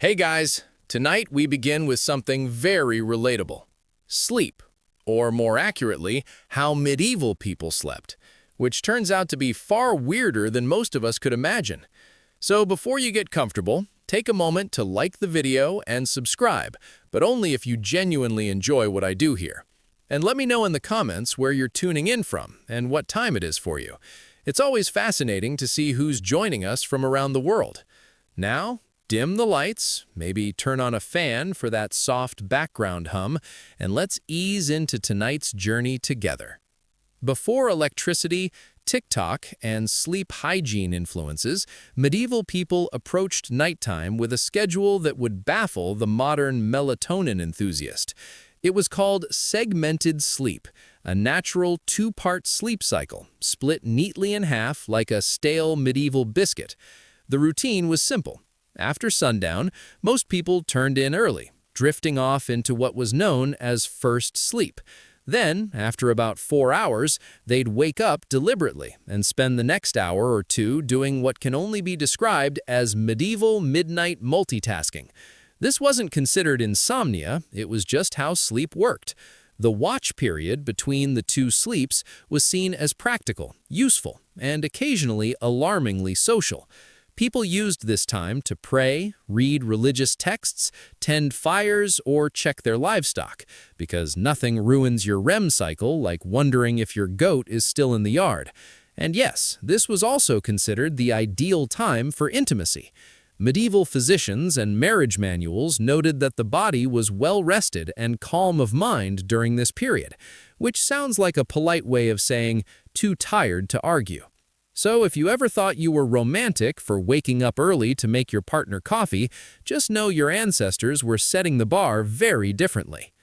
Hey guys, tonight we begin with something very relatable. Sleep, or more accurately, how medieval people slept, which turns out to be far weirder than most of us could imagine. So before you get comfortable, take a moment to like the video and subscribe, but only if you genuinely enjoy what I do here. And let me know in the comments where you're tuning in from and what time it is for you. It's always fascinating to see who's joining us from around the world. Now, dim the lights, maybe turn on a fan for that soft background hum, and let's ease into tonight's journey together. Before electricity, TikTok, and sleep hygiene influences, medieval people approached nighttime with a schedule that would baffle the modern melatonin enthusiast. It was called segmented sleep, a natural two-part sleep cycle, split neatly in half like a stale medieval biscuit. The routine was simple. After sundown, most people turned in early, drifting off into what was known as first sleep. Then, after about 4 hours, they'd wake up deliberately and spend the next hour or two doing what can only be described as medieval midnight multitasking. This wasn't considered insomnia, it was just how sleep worked. The watch period between the two sleeps was seen as practical, useful, and occasionally alarmingly social. People used this time to pray, read religious texts, tend fires, or check their livestock, because nothing ruins your REM cycle like wondering if your goat is still in the yard. And yes, this was also considered the ideal time for intimacy. Medieval physicians and marriage manuals noted that the body was well rested and calm of mind during this period, which sounds like a polite way of saying too tired to argue. So if you ever thought you were romantic for waking up early to make your partner coffee, just know your ancestors were setting the bar very differently.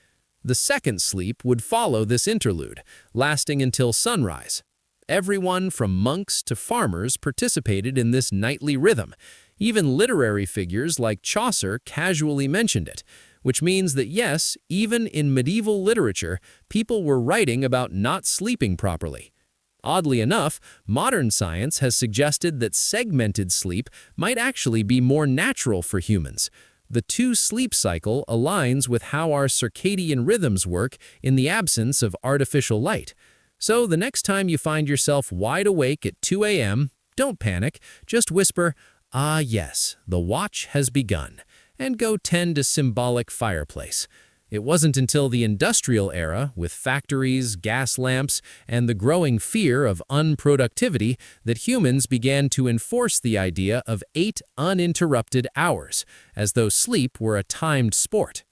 The second sleep would follow this interlude, lasting until sunrise. Everyone from monks to farmers participated in this nightly rhythm. Even literary figures like Chaucer casually mentioned it, which means that yes, even in medieval literature, people were writing about not sleeping properly. Oddly enough, modern science has suggested that segmented sleep might actually be more natural for humans. The two-sleep cycle aligns with how our circadian rhythms work in the absence of artificial light. So the next time you find yourself wide awake at 2 a.m., don't panic, just whisper, "Ah yes, the watch has begun," and go tend a symbolic fireplace. It wasn't until the industrial era, with factories, gas lamps, and the growing fear of unproductivity, that humans began to enforce the idea of 8 uninterrupted hours, as though sleep were a timed sport.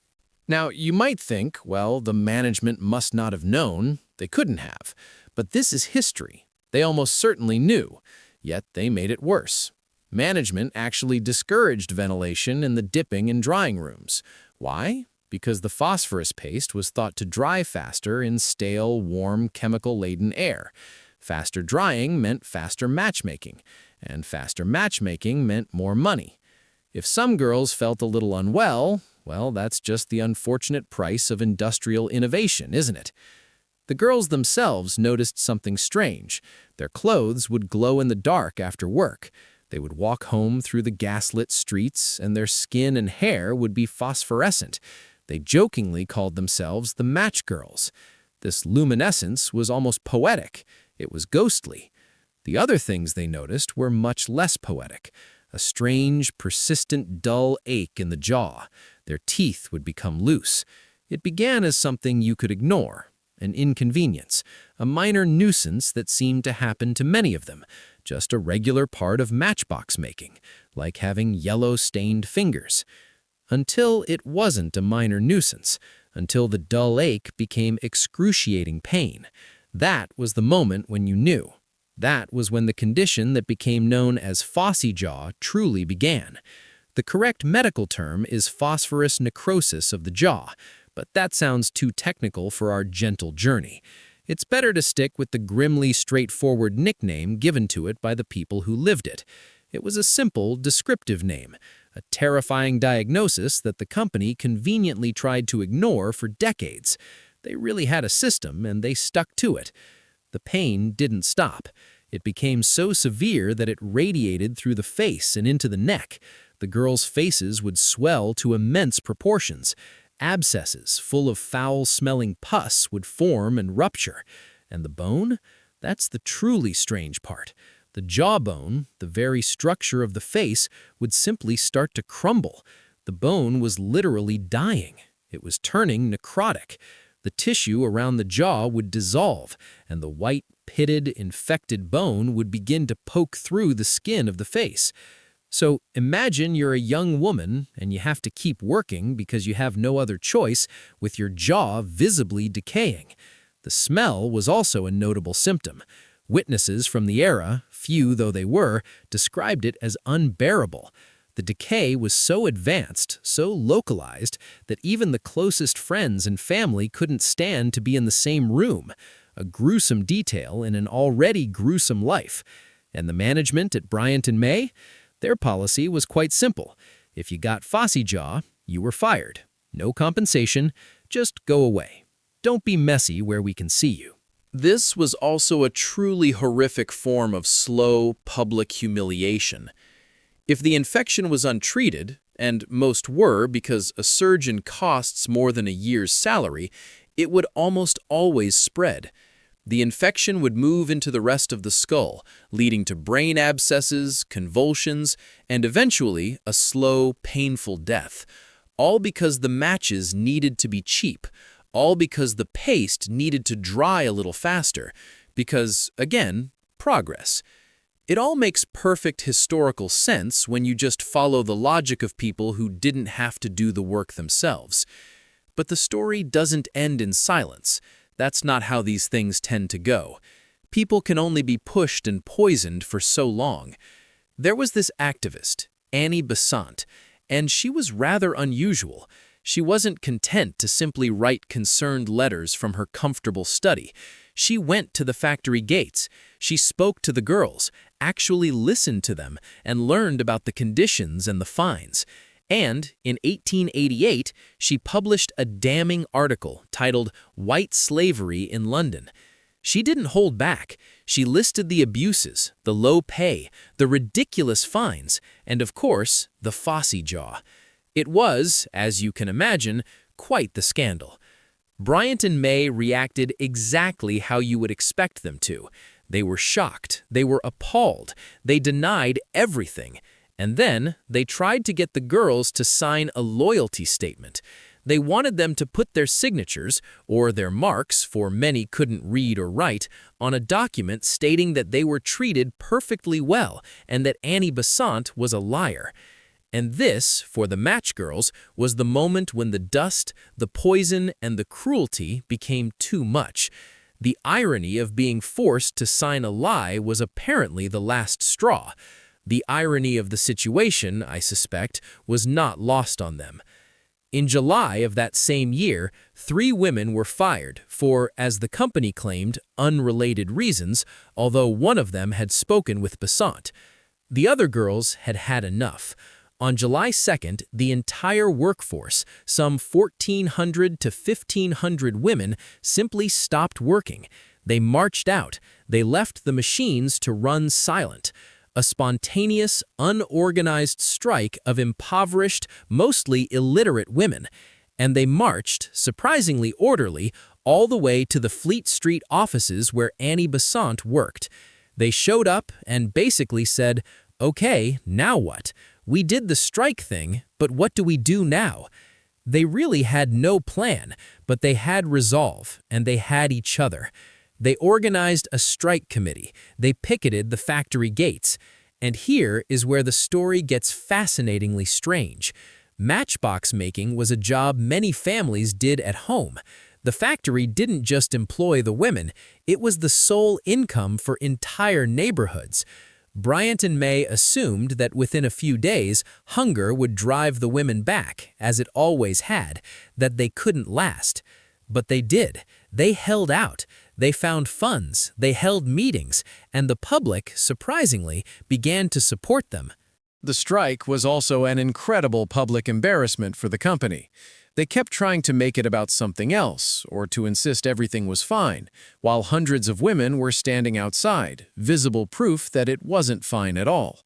Now, you might think, well, the management must not have known. They couldn't have. But this is history. They almost certainly knew, yet they made it worse. Management actually discouraged ventilation in the dipping and drying rooms. Why? Because the phosphorus paste was thought to dry faster in stale, warm, chemical-laden air. Faster drying meant faster matchmaking, and faster matchmaking meant more money. If some girls felt a little unwell, well, that's just the unfortunate price of industrial innovation, isn't it? The girls themselves noticed something strange. Their clothes would glow in the dark after work. They would walk home through the gaslit streets, and their skin and hair would be phosphorescent. They jokingly called themselves the Matchgirls. This luminescence was almost poetic. It was ghostly. The other things they noticed were much less poetic. A strange, persistent, dull ache in the jaw. Their teeth would become loose. It began as something you could ignore, an inconvenience, a minor nuisance that seemed to happen to many of them, just a regular part of matchbox making, like having yellow-stained fingers. Until it wasn't a minor nuisance, until the dull ache became excruciating pain. That was the moment when you knew. That was when the condition that became known as Phossy jaw truly began. The correct medical term is phosphorus necrosis of the jaw, but that sounds too technical for our gentle journey. It's better to stick with the grimly straightforward nickname given to it by the people who lived it. It was a simple, descriptive name, a terrifying diagnosis that the company conveniently tried to ignore for decades. They really had a system, and they stuck to it. The pain didn't stop. It became so severe that it radiated through the face and into the neck. The girls' faces would swell to immense proportions. Abscesses full of foul-smelling pus would form and rupture. And the bone? That's the truly strange part. The jawbone, the very structure of the face, would simply start to crumble. The bone was literally dying. It was turning necrotic. The tissue around the jaw would dissolve, and the white, pitted, infected bone would begin to poke through the skin of the face. So imagine you're a young woman and you have to keep working because you have no other choice with your jaw visibly decaying. The smell was also a notable symptom. Witnesses from the era, few though they were, described it as unbearable. The decay was so advanced, so localized, that even the closest friends and family couldn't stand to be in the same room. A gruesome detail in an already gruesome life. And the management at Bryant and May? Their policy was quite simple. If you got Phossy jaw, you were fired. No compensation, just go away. Don't be messy where we can see you. This was also a truly horrific form of slow, public humiliation. If the infection was untreated, and most were because a surgeon costs more than a year's salary, it would almost always spread. The infection would move into the rest of the skull, leading to brain abscesses, convulsions, and eventually a slow, painful death. All because the matches needed to be cheap. All because the paste needed to dry a little faster. Because, again, progress. It all makes perfect historical sense when you just follow the logic of people who didn't have to do the work themselves. But the story doesn't end in silence. That's not how these things tend to go. People can only be pushed and poisoned for so long. There was this activist, Annie Besant, and she was rather unusual. She wasn't content to simply write concerned letters from her comfortable study. She went to the factory gates. She spoke to the girls, actually listened to them, and learned about the conditions and the fines. And in 1888, she published a damning article titled White Slavery in London. She didn't hold back. She listed the abuses, the low pay, the ridiculous fines, and of course, the Phossy jaw. It was, as you can imagine, quite the scandal. Bryant and May reacted exactly how you would expect them to. They were shocked. They were appalled. They denied everything. And then they tried to get the girls to sign a loyalty statement. They wanted them to put their signatures, or their marks, for many couldn't read or write, on a document stating that they were treated perfectly well and that Annie Besant was a liar. And this, for the Matchgirls, was the moment when the dust, the poison, and the cruelty became too much. The irony of being forced to sign a lie was apparently the last straw. The irony of the situation, I suspect, was not lost on them. In July of that same year, 3 women were fired for, as the company claimed, unrelated reasons, although one of them had spoken with Besant. The other girls had had enough. On July 2nd, the entire workforce, some 1,400 to 1,500 women, simply stopped working. They marched out. They left the machines to run silent. A spontaneous, unorganized strike of impoverished, mostly illiterate women. And they marched, surprisingly orderly, all the way to the Fleet Street offices where Annie Besant worked. They showed up and basically said, "Okay, now what? We did the strike thing, but what do we do now?" They really had no plan, but they had resolve, and they had each other. They organized a strike committee. They picketed the factory gates. And here is where the story gets fascinatingly strange. Matchbox making was a job many families did at home. The factory didn't just employ the women, it was the sole income for entire neighborhoods. Bryant and May assumed that within a few days, hunger would drive the women back, as it always had, that they couldn't last. But they did. They held out. They found funds, they held meetings, and the public, surprisingly, began to support them. The strike was also an incredible public embarrassment for the company. They kept trying to make it about something else, or to insist everything was fine, while hundreds of women were standing outside, visible proof that it wasn't fine at all.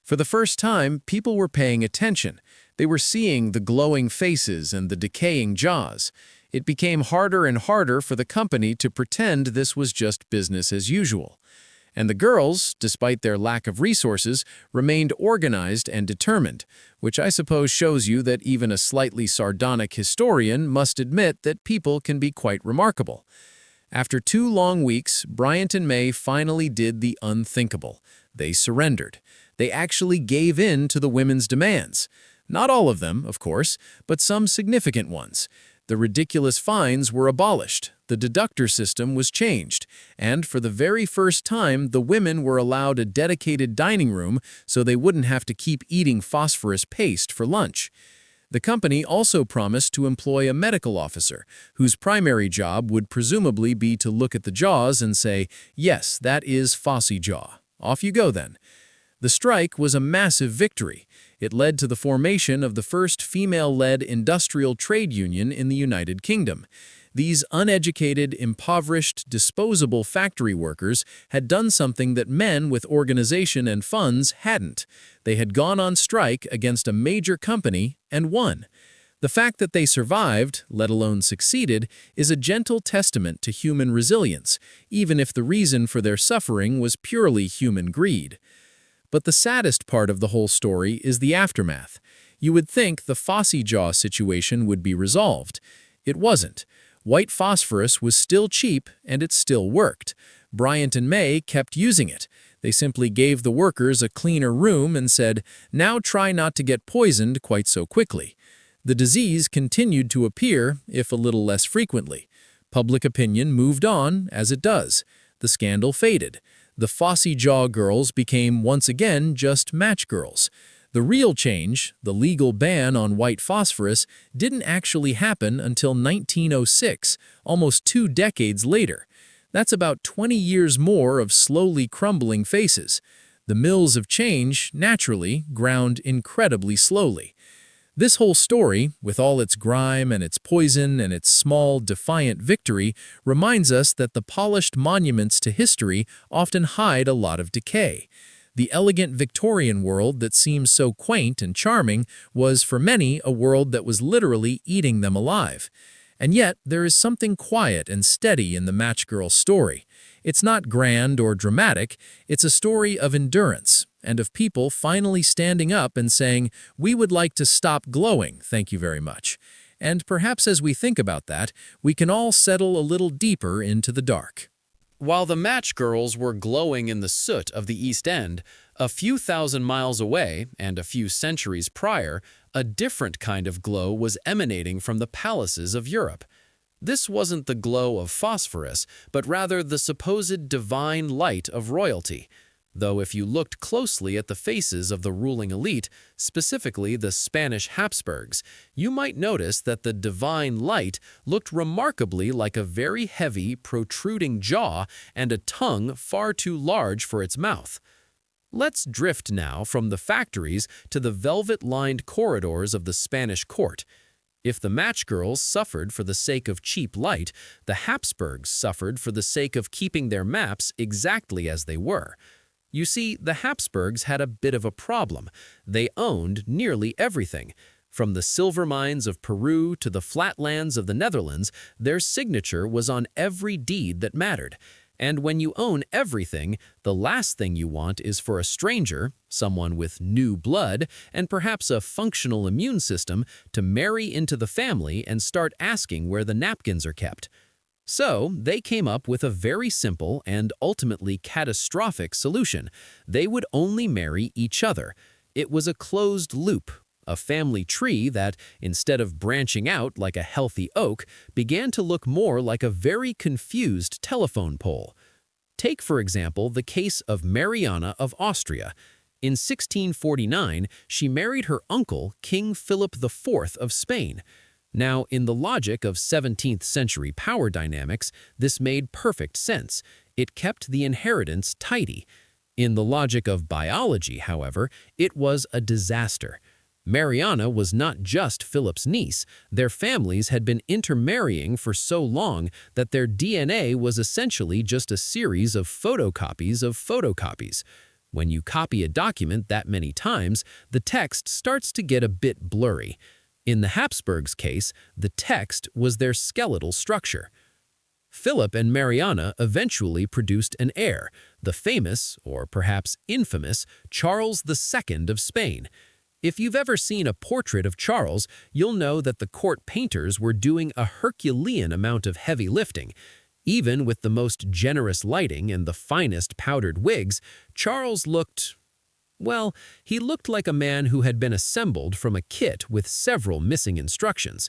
For the first time, people were paying attention. They were seeing the glowing faces and the decaying jaws. It became harder and harder for the company to pretend this was just business as usual. And the girls, despite their lack of resources, remained organized and determined, which I suppose shows you that even a slightly sardonic historian must admit that people can be quite remarkable. After 2 long weeks, Bryant and May finally did the unthinkable. They surrendered. They actually gave in to the women's demands. Not all of them, of course, but some significant ones. The ridiculous fines were abolished, the deductor system was changed, and for the very first time, the women were allowed a dedicated dining room so they wouldn't have to keep eating phosphorus paste for lunch. The company also promised to employ a medical officer, whose primary job would presumably be to look at the jaws and say, "Yes, that is Phossy jaw. Off you go then." The strike was a massive victory. It led to the formation of the first female-led industrial trade union in the United Kingdom. These uneducated, impoverished, disposable factory workers had done something that men with organization and funds hadn't. They had gone on strike against a major company and won. The fact that they survived, let alone succeeded, is a gentle testament to human resilience, even if the reason for their suffering was purely human greed. But the saddest part of the whole story is the aftermath. You would think the Phossy jaw situation would be resolved. It wasn't. White phosphorus was still cheap, and it still worked. Bryant and May kept using it. They simply gave the workers a cleaner room and said, "Now try not to get poisoned quite so quickly." The disease continued to appear, if a little less frequently. Public opinion moved on, as it does. The scandal faded. The Phossy jaw girls became once again just Matchgirls. The real change, the legal ban on white phosphorus, didn't actually happen until 1906, almost 2 decades later. That's about 20 years more of slowly crumbling faces. The mills of change, naturally, ground incredibly slowly. This whole story, with all its grime and its poison and its small, defiant victory, reminds us that the polished monuments to history often hide a lot of decay. The elegant Victorian world that seems so quaint and charming was, for many, a world that was literally eating them alive. And yet, there is something quiet and steady in the Matchgirls story. It's not grand or dramatic, it's a story of endurance, and of people finally standing up and saying, "We would like to stop glowing, thank you very much." And perhaps as we think about that, we can all settle a little deeper into the dark. While the Matchgirls were glowing in the soot of the East End, a few thousand miles away, and a few centuries prior, a different kind of glow was emanating from the palaces of Europe. This wasn't the glow of phosphorus, but rather the supposed divine light of royalty. Though if you looked closely at the faces of the ruling elite, specifically the Spanish Habsburgs, you might notice that the divine light looked remarkably like a very heavy, protruding jaw and a tongue far too large for its mouth. Let's drift now from the factories to the velvet-lined corridors of the Spanish court. If the Matchgirls suffered for the sake of cheap light, the Habsburgs suffered for the sake of keeping their maps exactly as they were. You see, the Habsburgs had a bit of a problem. They owned nearly everything. From the silver mines of Peru to the flatlands of the Netherlands, their signature was on every deed that mattered. And when you own everything, the last thing you want is for a stranger, someone with new blood, and perhaps a functional immune system, to marry into the family and start asking where the napkins are kept. So, they came up with a very simple and ultimately catastrophic solution. They would only marry each other. It was a closed loop, a family tree that, instead of branching out like a healthy oak, began to look more like a very confused telephone pole. Take, for example, the case of Mariana of Austria. In 1649, she married her uncle, King Philip IV of Spain. Now, in the logic of 17th century power dynamics, this made perfect sense. It kept the inheritance tidy. In the logic of biology, however, it was a disaster. Mariana was not just Philip's niece. Their families had been intermarrying for so long that their DNA was essentially just a series of photocopies of photocopies. When you copy a document that many times, the text starts to get a bit blurry. In the Habsburgs' case, the text was their skeletal structure. Philip and Mariana eventually produced an heir, the famous, or perhaps infamous, Charles II of Spain. If you've ever seen a portrait of Charles, you'll know that the court painters were doing a Herculean amount of heavy lifting. Even with the most generous lighting and the finest powdered wigs, Charles looked, well, he looked like a man who had been assembled from a kit with several missing instructions.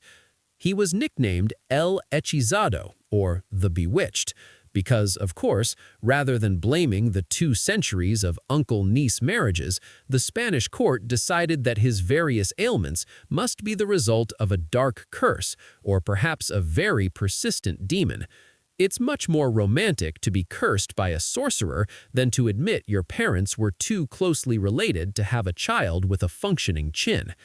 He was nicknamed El Hechizado, or the Bewitched, because, of course, rather than blaming the 2 centuries of uncle-niece marriages, the Spanish court decided that his various ailments must be the result of a dark curse or perhaps a very persistent demon. It's much more romantic to be cursed by a sorcerer than to admit your parents were too closely related to have a child with a functioning chin.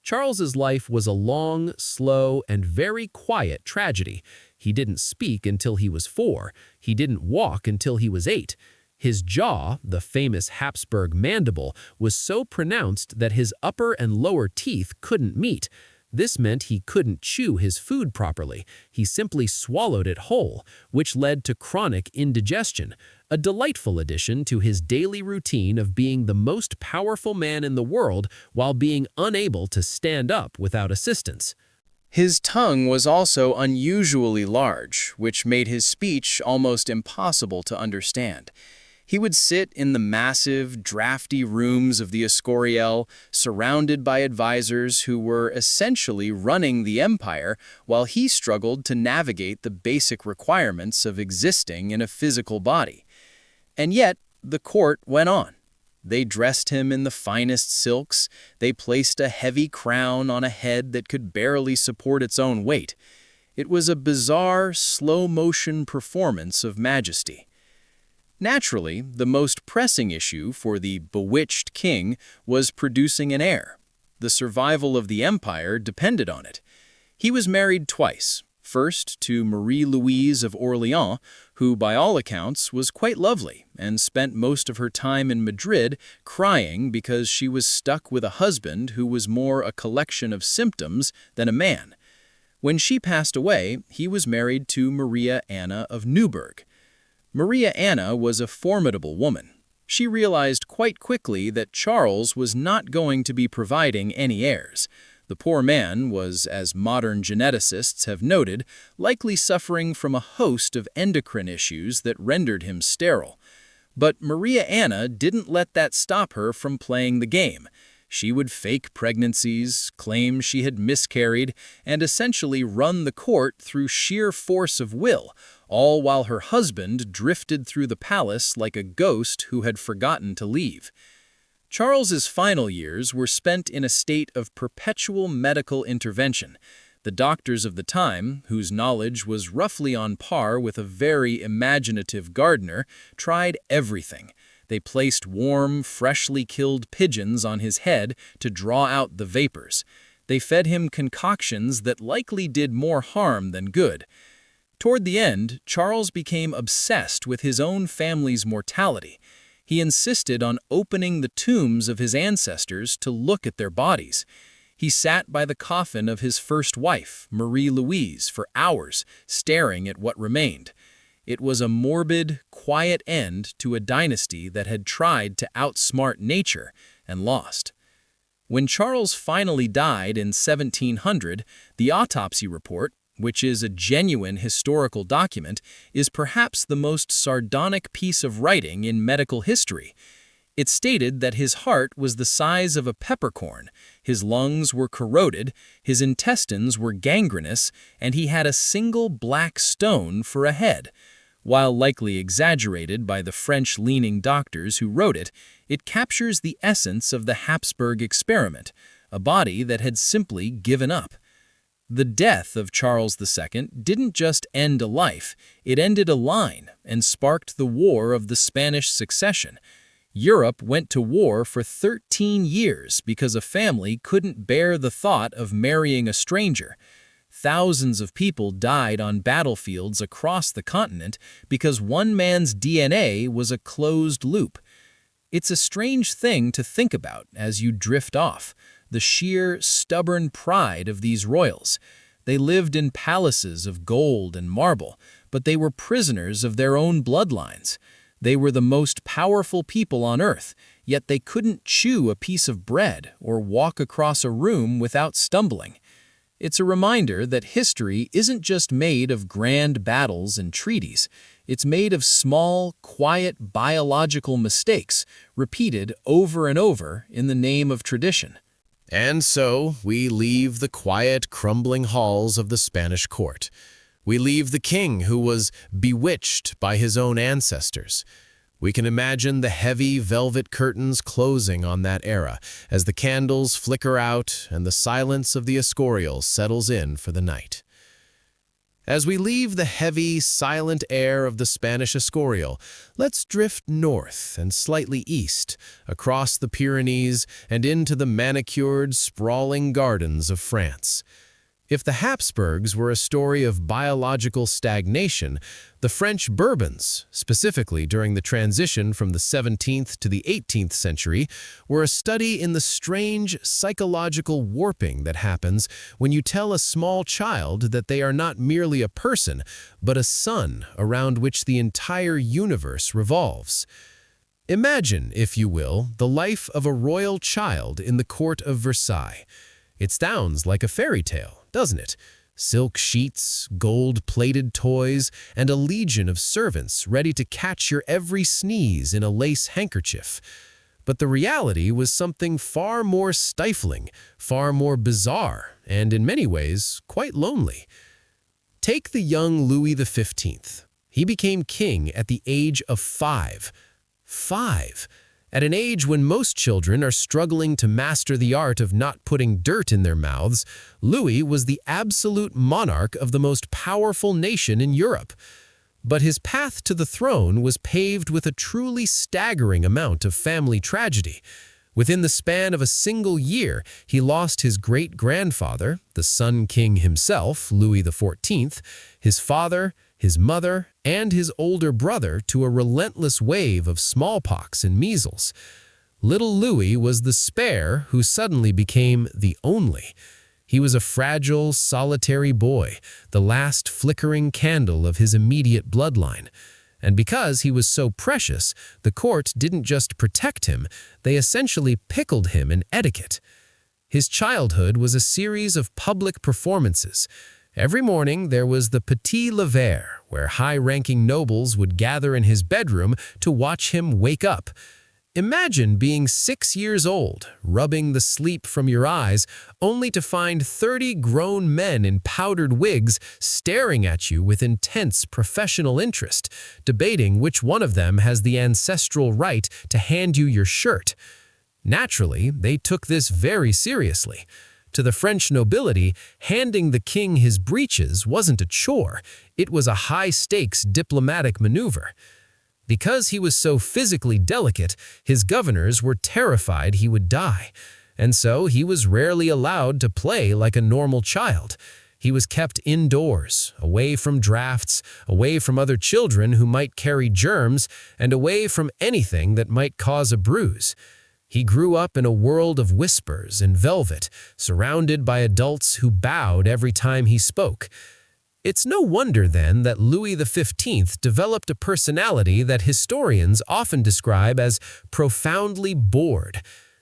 Charles's life was a long, slow, and very quiet tragedy. He didn't speak until he was 4. He didn't walk until he was 8. His jaw, the famous Habsburg mandible, was so pronounced that his upper and lower teeth couldn't meet. This meant he couldn't chew his food properly. He simply swallowed it whole, which led to chronic indigestion, a delightful addition to his daily routine of being the most powerful man in the world while being unable to stand up without assistance. His tongue was also unusually large, which made his speech almost impossible to understand. He would sit in the massive, drafty rooms of the Escorial, surrounded by advisors who were essentially running the empire, while he struggled to navigate the basic requirements of existing in a physical body. And yet, the court went on. They dressed him in the finest silks. They placed a heavy crown on a head that could barely support its own weight. It was a bizarre, slow-motion performance of majesty. Naturally, the most pressing issue for the bewitched king was producing an heir. The survival of the empire depended on it. He was married twice, first to Marie-Louise of Orleans, who by all accounts was quite lovely and spent most of her time in Madrid crying because she was stuck with a husband who was more a collection of symptoms than a man. When she passed away, he was married to Maria Anna of Neuburg. Maria Anna was a formidable woman. She realized quite quickly that Charles was not going to be providing any heirs. The poor man was, as modern geneticists have noted, likely suffering from a host of endocrine issues that rendered him sterile. But Maria Anna didn't let that stop her from playing the game. She would fake pregnancies, claim she had miscarried, and essentially run the court through sheer force of will, all while her husband drifted through the palace like a ghost who had forgotten to leave. Charles's final years were spent in a state of perpetual medical intervention. The doctors of the time, whose knowledge was roughly on par with a very imaginative gardener, tried everything. They placed warm, freshly killed pigeons on his head to draw out the vapors. They fed him concoctions that likely did more harm than good. Toward the end, Charles became obsessed with his own family's mortality. He insisted on opening the tombs of his ancestors to look at their bodies. He sat by the coffin of his first wife, Marie-Louise, for hours, staring at what remained. It was a morbid, quiet end to a dynasty that had tried to outsmart nature and lost. When Charles finally died in 1700, the autopsy report, which is a genuine historical document, is perhaps the most sardonic piece of writing in medical history. It stated that his heart was the size of a peppercorn, his lungs were corroded, his intestines were gangrenous, and he had a single black stone for a head. While likely exaggerated by the French-leaning doctors who wrote it, it captures the essence of the Habsburg experiment, a body that had simply given up. The death of Charles II didn't just end a life, it ended a line and sparked the War of the Spanish Succession. Europe went to war for 13 years because a family couldn't bear the thought of marrying a stranger. Thousands of people died on battlefields across the continent because one man's DNA was a closed loop. It's a strange thing to think about as you drift off, the sheer, stubborn pride of these royals. They lived in palaces of gold and marble, but they were prisoners of their own bloodlines. They were the most powerful people on earth, yet they couldn't chew a piece of bread or walk across a room without stumbling. It's a reminder that history isn't just made of grand battles and treaties. It's made of small, quiet biological mistakes repeated over and over in the name of tradition. And so we leave the quiet, crumbling halls of the Spanish court. We leave the king who was bewitched by his own ancestors. We can imagine the heavy velvet curtains closing on that era as the candles flicker out and the silence of the Escorial settles in for the night. As we leave the heavy, silent air of the Spanish Escorial, let's drift north and slightly east, across the Pyrenees and into the manicured, sprawling gardens of France. If the Habsburgs were a story of biological stagnation, the French Bourbons, specifically during the transition from the 17th to the 18th century, were a study in the strange psychological warping that happens when you tell a small child that they are not merely a person, but a sun around which the entire universe revolves. Imagine, if you will, the life of a royal child in the court of Versailles. It sounds like a fairy tale, doesn't it? Silk sheets, gold-plated toys, and a legion of servants ready to catch your every sneeze in a lace handkerchief. But the reality was something far more stifling, far more bizarre, and in many ways, quite lonely. Take the young Louis XV. He became king at the age of 5. 5! At an age when most children are struggling to master the art of not putting dirt in their mouths, Louis was the absolute monarch of the most powerful nation in Europe. But his path to the throne was paved with a truly staggering amount of family tragedy. Within the span of a single year, he lost his great-grandfather, the Sun King himself, Louis XIV, his father, his mother, and his older brother to a relentless wave of smallpox and measles. Little Louis was the spare who suddenly became the only. He was a fragile, solitary boy, the last flickering candle of his immediate bloodline. And because he was so precious, the court didn't just protect him, they essentially pickled him in etiquette. His childhood was a series of public performances. Every morning there was the petit lever, where high-ranking nobles would gather in his bedroom to watch him wake up. Imagine being 6 years old, rubbing the sleep from your eyes, only to find 30 grown men in powdered wigs staring at you with intense professional interest, debating which one of them has the ancestral right to hand you your shirt. Naturally, they took this very seriously. To the French nobility, handing the king his breeches wasn't a chore, it was a high-stakes diplomatic maneuver. Because he was so physically delicate, his governors were terrified he would die, and so he was rarely allowed to play like a normal child. He was kept indoors, away from drafts, away from other children who might carry germs, and away from anything that might cause a bruise. He grew up in a world of whispers and velvet, surrounded by adults who bowed every time he spoke. It's no wonder, then, that Louis XV developed a personality that historians often describe as profoundly bored.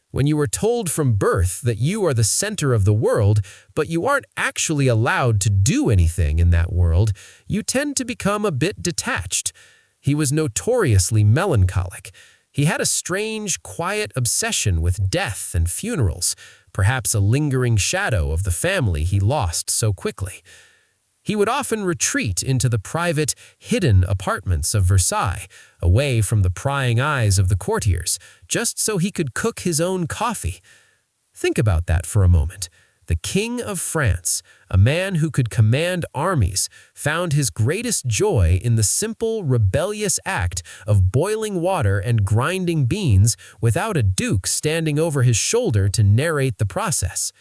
When you are told from birth that you are the center of the world, but you aren't actually allowed to do anything in that world, you tend to become a bit detached. He was notoriously melancholic. He had a strange, quiet obsession with death and funerals, perhaps a lingering shadow of the family he lost so quickly. He would often retreat into the private, hidden apartments of Versailles, away from the prying eyes of the courtiers, just so he could cook his own coffee. Think about that for a moment. The King of France, a man who could command armies, found his greatest joy in the simple, rebellious act of boiling water and grinding beans without a duke standing over his shoulder to narrate the process.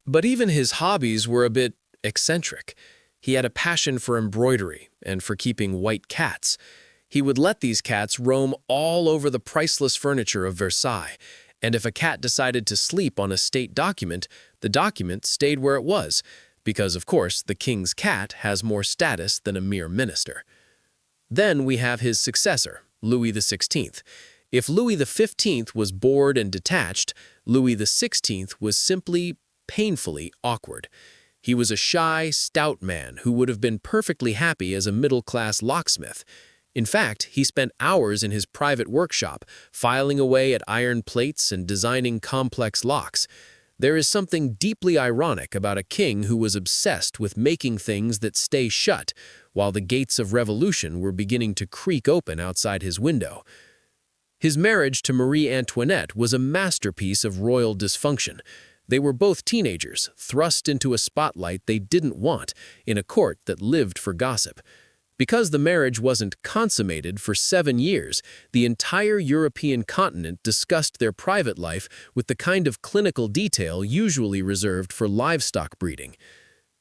But even his hobbies were a bit eccentric. He had a passion for embroidery and for keeping white cats. He would let these cats roam all over the priceless furniture of Versailles, and if a cat decided to sleep on a state document, the document stayed where it was, because, of course, the king's cat has more status than a mere minister. Then we have his successor, Louis XVI. If Louis XV was bored and detached, Louis XVI was simply painfully awkward. He was a shy, stout man who would have been perfectly happy as a middle-class locksmith. In fact, he spent hours in his private workshop, filing away at iron plates and designing complex locks. There is something deeply ironic about a king who was obsessed with making things that stay shut, while the gates of revolution were beginning to creak open outside his window. His marriage to Marie Antoinette was a masterpiece of royal dysfunction. They were both teenagers, thrust into a spotlight they didn't want, in a court that lived for gossip. Because the marriage wasn't consummated for 7 years, the entire European continent discussed their private life with the kind of clinical detail usually reserved for livestock breeding.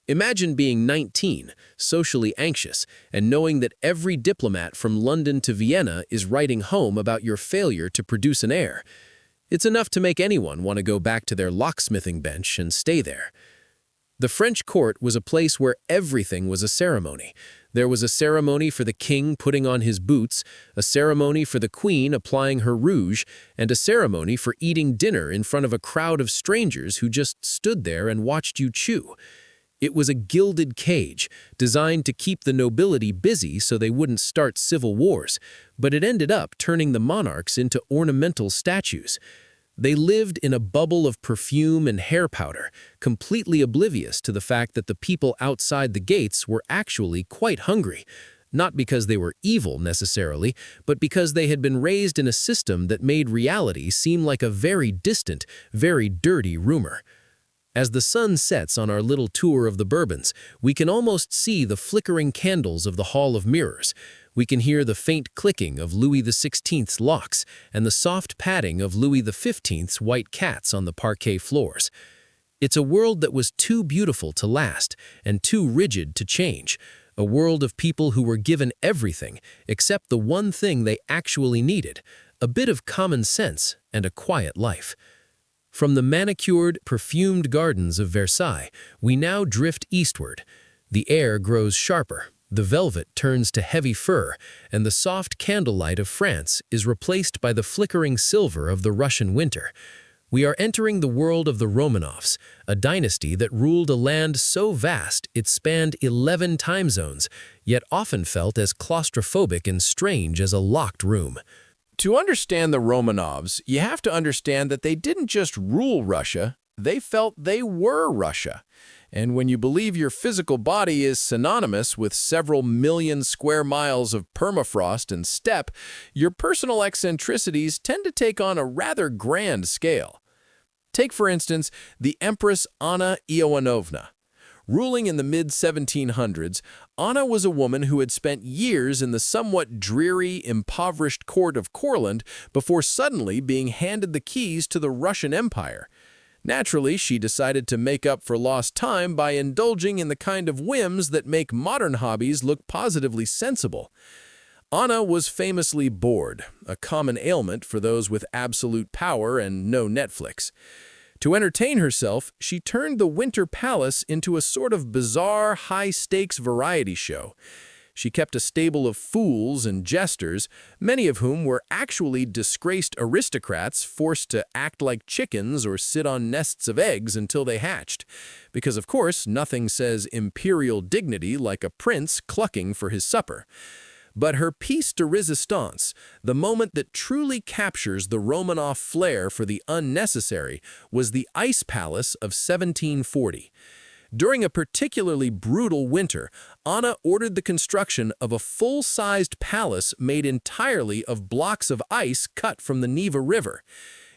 Imagine being 19, socially anxious, and knowing that every diplomat from London to Vienna is writing home about your failure to produce an heir. It's enough to make anyone want to go back to their locksmithing bench and stay there. The French court was a place where everything was a ceremony. There was a ceremony for the king putting on his boots, a ceremony for the queen applying her rouge, and a ceremony for eating dinner in front of a crowd of strangers who just stood there and watched you chew. It was a gilded cage, designed to keep the nobility busy so they wouldn't start civil wars, but it ended up turning the monarchs into ornamental statues. They lived in a bubble of perfume and hair powder, completely oblivious to the fact that the people outside the gates were actually quite hungry, not because they were evil necessarily, but because they had been raised in a system that made reality seem like a very distant, very dirty rumor. As the sun sets on our little tour of the Bourbons, we can almost see the flickering candles of the Hall of Mirrors. We can hear the faint clicking of Louis XVI's locks and the soft padding of Louis XV's white cats on the parquet floors. It's a world that was too beautiful to last and too rigid to change, a world of people who were given everything except the one thing they actually needed, a bit of common sense and a quiet life. From the manicured, perfumed gardens of Versailles, we now drift eastward. The air grows sharper, the velvet turns to heavy fur, and the soft candlelight of France is replaced by the flickering silver of the Russian winter. We are entering the world of the Romanovs, a dynasty that ruled a land so vast it spanned 11 time zones, yet often felt as claustrophobic and strange as a locked room. To understand the Romanovs, you have to understand that they didn't just rule Russia, they felt they were Russia. And when you believe your physical body is synonymous with several million square miles of permafrost and steppe, your personal eccentricities tend to take on a rather grand scale. Take, for instance, the Empress Anna Ioannovna. Ruling in the mid-1700s, Anna was a woman who had spent years in the somewhat dreary, impoverished court of Courland before suddenly being handed the keys to the Russian Empire. Naturally, she decided to make up for lost time by indulging in the kind of whims that make modern hobbies look positively sensible. Anna was famously bored, a common ailment for those with absolute power and no Netflix. To entertain herself, she turned the Winter Palace into a sort of bizarre, high-stakes variety show. She kept a stable of fools and jesters, many of whom were actually disgraced aristocrats forced to act like chickens or sit on nests of eggs until they hatched. Because, of course, nothing says imperial dignity like a prince clucking for his supper. But her piece de resistance, the moment that truly captures the Romanov flair for the unnecessary, was the Ice Palace of 1740. During a particularly brutal winter, Anna ordered the construction of a full-sized palace made entirely of blocks of ice cut from the Neva River.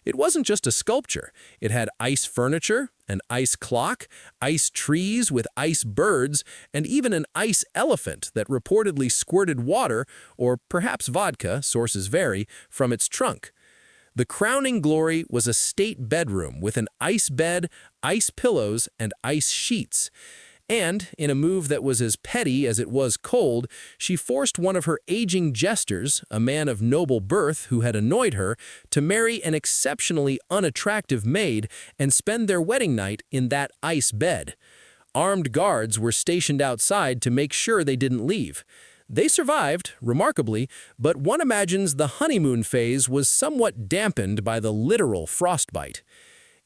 It wasn't just a sculpture. It had ice furniture, an ice clock, ice trees with ice birds, and even an ice elephant that reportedly squirted water, or perhaps vodka, sources vary, from its trunk. The crowning glory was a state bedroom with an ice bed, ice pillows, and ice sheets. And, in a move that was as petty as it was cold, she forced one of her aging jesters, a man of noble birth who had annoyed her, to marry an exceptionally unattractive maid and spend their wedding night in that ice bed. Armed guards were stationed outside to make sure they didn't leave. They survived, remarkably, but one imagines the honeymoon phase was somewhat dampened by the literal frostbite.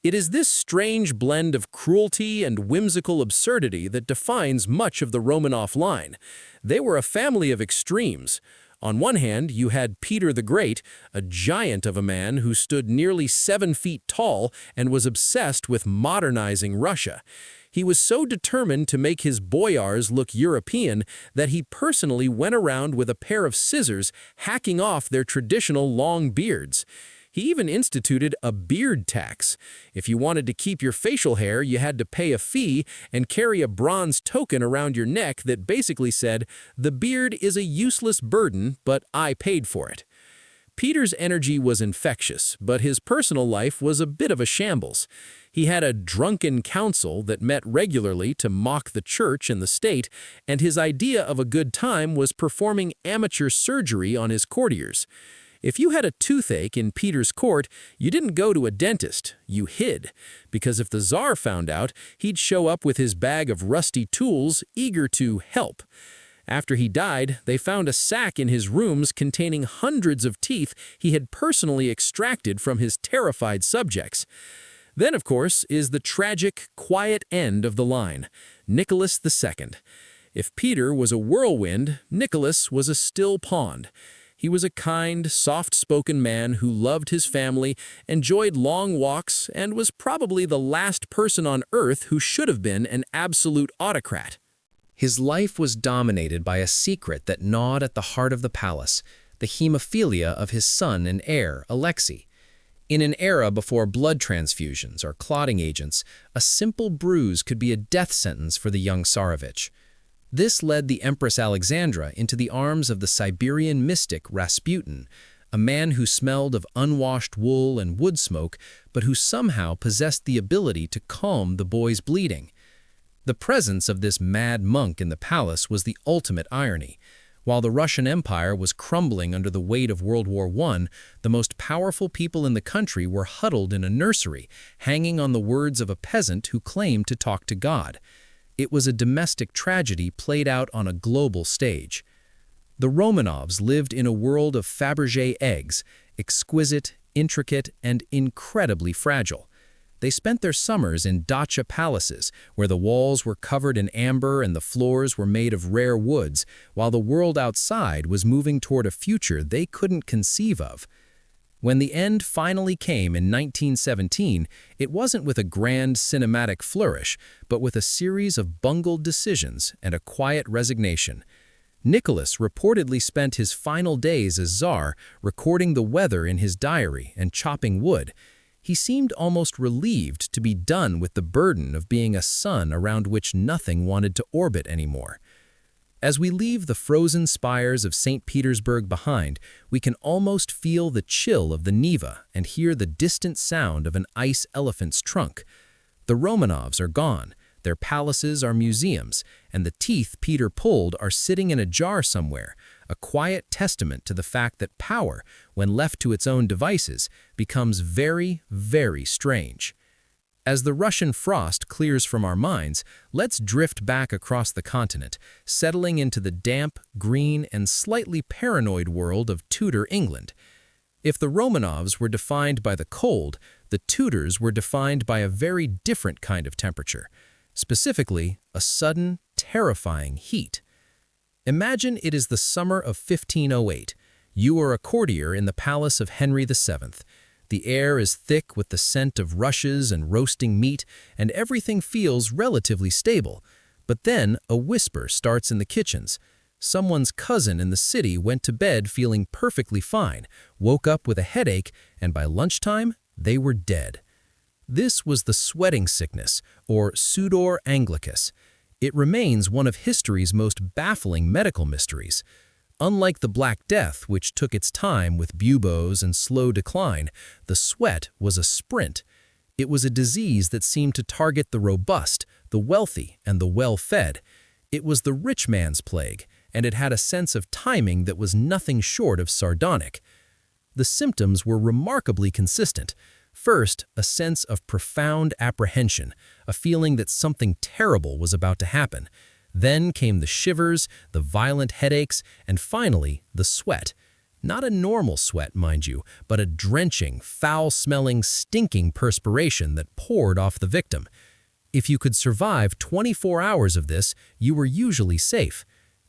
It is this strange blend of cruelty and whimsical absurdity that defines much of the Romanov line. They were a family of extremes. On one hand, you had Peter the Great, a giant of a man who stood nearly 7 feet tall and was obsessed with modernizing Russia. He was so determined to make his boyars look European that he personally went around with a pair of scissors hacking off their traditional long beards. He even instituted a beard tax. If you wanted to keep your facial hair, you had to pay a fee and carry a bronze token around your neck that basically said, "The beard is a useless burden, but I paid for it." Peter's energy was infectious, but his personal life was a bit of a shambles. He had a drunken council that met regularly to mock the church and the state, and his idea of a good time was performing amateur surgery on his courtiers. If you had a toothache in Peter's court, you didn't go to a dentist, you hid, because if the Tsar found out, he'd show up with his bag of rusty tools, eager to help. After he died, they found a sack in his rooms containing hundreds of teeth he had personally extracted from his terrified subjects. Then, of course, is the tragic, quiet end of the line, Nicholas II. If Peter was a whirlwind, Nicholas was a still pond. He was a kind, soft-spoken man who loved his family, enjoyed long walks, and was probably the last person on earth who should have been an absolute autocrat. His life was dominated by a secret that gnawed at the heart of the palace, the hemophilia of his son and heir, Alexei. In an era before blood transfusions or clotting agents, a simple bruise could be a death sentence for the young Tsarevich. This led the Empress Alexandra into the arms of the Siberian mystic Rasputin, a man who smelled of unwashed wool and wood smoke, but who somehow possessed the ability to calm the boy's bleeding. The presence of this mad monk in the palace was the ultimate irony. While the Russian Empire was crumbling under the weight of World War I, the most powerful people in the country were huddled in a nursery, hanging on the words of a peasant who claimed to talk to God. It was a domestic tragedy played out on a global stage. The Romanovs lived in a world of Fabergé eggs, exquisite, intricate, and incredibly fragile. They spent their summers in dacha palaces, where the walls were covered in amber and the floors were made of rare woods, while the world outside was moving toward a future they couldn't conceive of. When the end finally came in 1917, it wasn't with a grand cinematic flourish, but with a series of bungled decisions and a quiet resignation. Nicholas reportedly spent his final days as Tsar recording the weather in his diary and chopping wood. He seemed almost relieved to be done with the burden of being a sun around which nothing wanted to orbit anymore. As we leave the frozen spires of St. Petersburg behind, we can almost feel the chill of the Neva and hear the distant sound of an ice elephant's trunk. The Romanovs are gone, their palaces are museums, and the teeth Peter pulled are sitting in a jar somewhere, a quiet testament to the fact that power, when left to its own devices, becomes very, very strange. As the Russian frost clears from our minds, let's drift back across the continent, settling into the damp, green, and slightly paranoid world of Tudor England. If the Romanovs were defined by the cold, the Tudors were defined by a very different kind of temperature, specifically a sudden, terrifying heat. Imagine it is the summer of 1508. You are a courtier in the palace of Henry VII. The air is thick with the scent of rushes and roasting meat, and everything feels relatively stable. But then a whisper starts in the kitchens. Someone's cousin in the city went to bed feeling perfectly fine, woke up with a headache, and by lunchtime, they were dead. This was the sweating sickness, or sudor anglicus. It remains one of history's most baffling medical mysteries. Unlike the Black Death, which took its time with buboes and slow decline, the sweat was a sprint. It was a disease that seemed to target the robust, the wealthy, and the well-fed. It was the rich man's plague, and it had a sense of timing that was nothing short of sardonic. The symptoms were remarkably consistent. First, a sense of profound apprehension, a feeling that something terrible was about to happen. Then came the shivers, the violent headaches, and finally, the sweat. Not a normal sweat, mind you, but a drenching, foul-smelling, stinking perspiration that poured off the victim. If you could survive 24 hours of this, you were usually safe.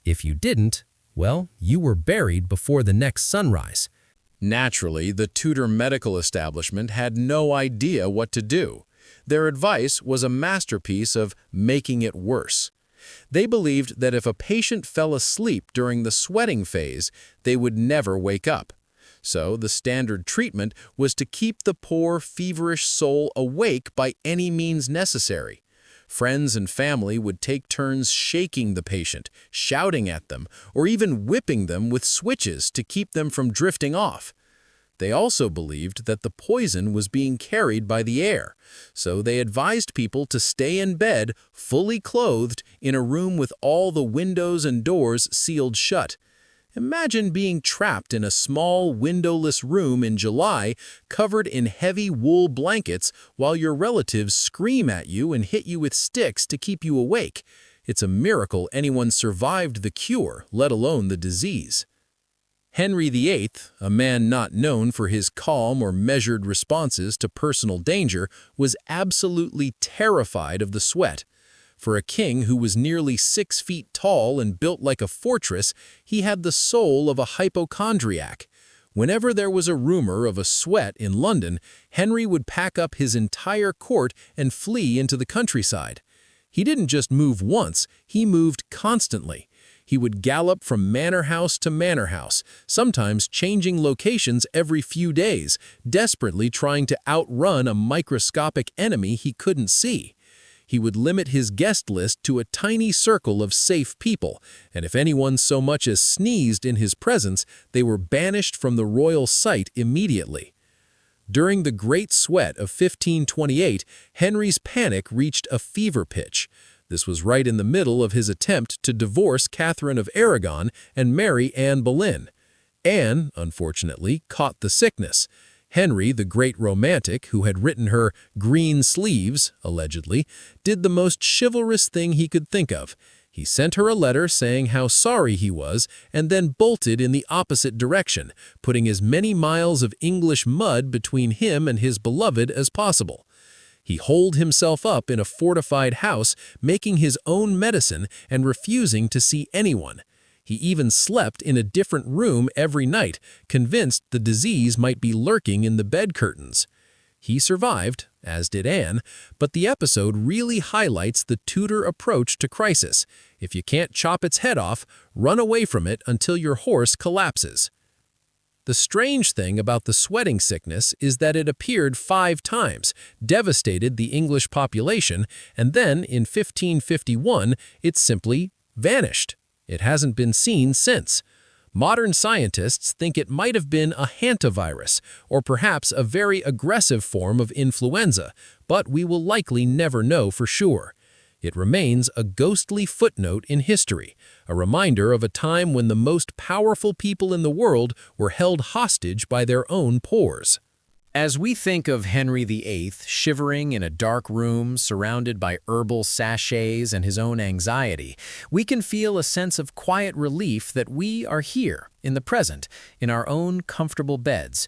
If you didn't, well, you were buried before the next sunrise. Naturally, the Tudor medical establishment had no idea what to do. Their advice was a masterpiece of making it worse. They believed that if a patient fell asleep during the sweating phase, they would never wake up. So the standard treatment was to keep the poor, feverish soul awake by any means necessary. Friends and family would take turns shaking the patient, shouting at them, or even whipping them with switches to keep them from drifting off. They also believed that the poison was being carried by the air, so they advised people to stay in bed, fully clothed, in a room with all the windows and doors sealed shut. Imagine being trapped in a small, windowless room in July, covered in heavy wool blankets, while your relatives scream at you and hit you with sticks to keep you awake. It's a miracle anyone survived the cure, let alone the disease. Henry VIII, a man not known for his calm or measured responses to personal danger, was absolutely terrified of the sweat. For a king who was nearly 6 feet tall and built like a fortress, he had the soul of a hypochondriac. Whenever there was a rumor of a sweat in London, Henry would pack up his entire court and flee into the countryside. He didn't just move once, he moved constantly. He would gallop from manor house to manor house, sometimes changing locations every few days, desperately trying to outrun a microscopic enemy he couldn't see. He would limit his guest list to a tiny circle of safe people, and if anyone so much as sneezed in his presence, they were banished from the royal sight immediately. During the Great Sweat of 1528, Henry's panic reached a fever pitch. This was right in the middle of his attempt to divorce Catherine of Aragon and marry Anne Boleyn. Anne, unfortunately, caught the sickness. Henry, the great romantic, who had written her Green Sleeves, allegedly, did the most chivalrous thing he could think of. He sent her a letter saying how sorry he was and then bolted in the opposite direction, putting as many miles of English mud between him and his beloved as possible. He holed himself up in a fortified house, making his own medicine and refusing to see anyone. He even slept in a different room every night, convinced the disease might be lurking in the bed curtains. He survived, as did Anne, but the episode really highlights the Tudor approach to crisis. If you can't chop its head off, run away from it until your horse collapses. The strange thing about the sweating sickness is that it appeared 5 times, devastated the English population, and then, in 1551, it simply vanished. It hasn't been seen since. Modern scientists think it might have been a hantavirus, or perhaps a very aggressive form of influenza, but we will likely never know for sure. It remains a ghostly footnote in history, a reminder of a time when the most powerful people in the world were held hostage by their own pores. As we think of Henry VIII shivering in a dark room surrounded by herbal sachets and his own anxiety, we can feel a sense of quiet relief that we are here, in the present, in our own comfortable beds.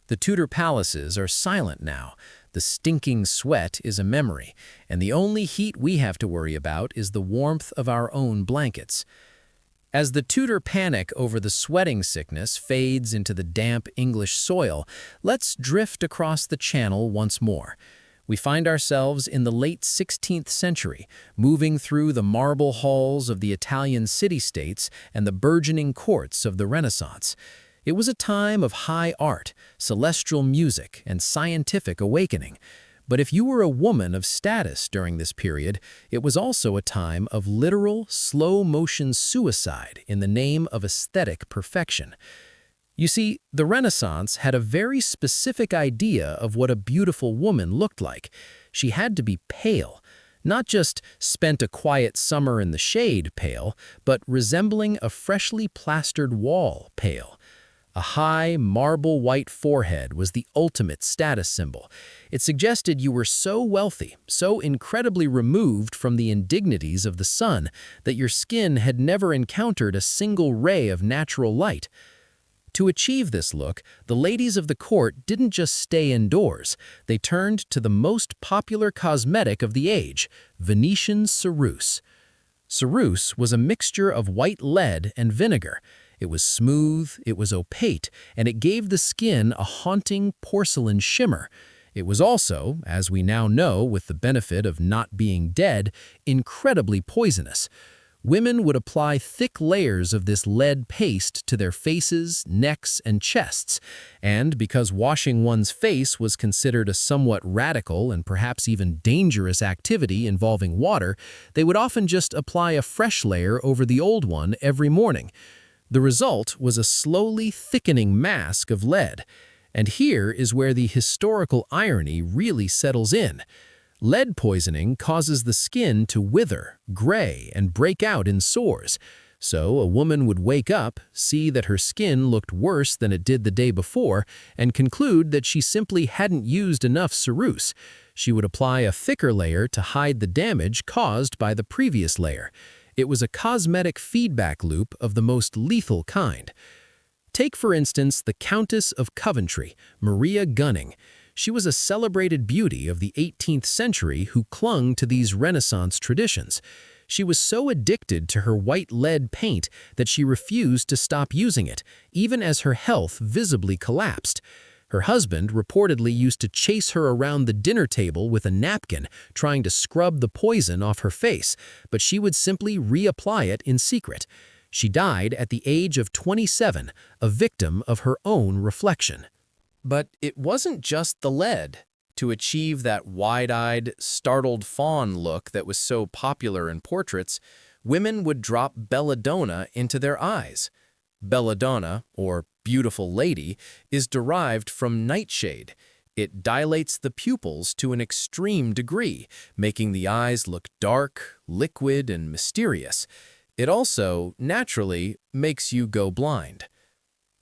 The Tudor palaces are silent now. The stinking sweat is a memory, and the only heat we have to worry about is the warmth of our own blankets. As the Tudor panic over the sweating sickness fades into the damp English soil, let's drift across the Channel once more. We find ourselves in the late 16th century, moving through the marble halls of the Italian city-states and the burgeoning courts of the Renaissance. It was a time of high art, celestial music, and scientific awakening. But if you were a woman of status during this period, it was also a time of literal, slow-motion suicide in the name of aesthetic perfection. You see, the Renaissance had a very specific idea of what a beautiful woman looked like. She had to be pale, not just spent a quiet summer in the shade pale, but resembling a freshly plastered wall pale. A high, marble white forehead was the ultimate status symbol. It suggested you were so wealthy, so incredibly removed from the indignities of the sun, that your skin had never encountered a single ray of natural light. To achieve this look, the ladies of the court didn't just stay indoors. They turned to the most popular cosmetic of the age, Venetian ceruse. Ceruse was a mixture of white lead and vinegar. It was smooth, it was opaque, and it gave the skin a haunting porcelain shimmer. It was also, as we now know with the benefit of not being dead, incredibly poisonous. Women would apply thick layers of this lead paste to their faces, necks, and chests, and because washing one's face was considered a somewhat radical and perhaps even dangerous activity involving water, they would often just apply a fresh layer over the old one every morning. The result was a slowly thickening mask of lead. And here is where the historical irony really settles in. Lead poisoning causes the skin to wither, gray, and break out in sores. So a woman would wake up, see that her skin looked worse than it did the day before, and conclude that she simply hadn't used enough ceruse. She would apply a thicker layer to hide the damage caused by the previous layer. It was a cosmetic feedback loop of the most lethal kind. Take, for instance, the Countess of Coventry, Maria Gunning. She was a celebrated beauty of the 18th century who clung to these Renaissance traditions. She was so addicted to her white lead paint that she refused to stop using it, even as her health visibly collapsed. Her husband reportedly used to chase her around the dinner table with a napkin, trying to scrub the poison off her face, but she would simply reapply it in secret. She died at the age of 27, a victim of her own reflection. But it wasn't just the lead. To achieve that wide-eyed, startled fawn look that was so popular in portraits, women would drop belladonna into their eyes. Belladonna, or beautiful lady, is derived from nightshade. It dilates the pupils to an extreme degree, making the eyes look dark, liquid, and mysterious. It also, naturally, makes you go blind.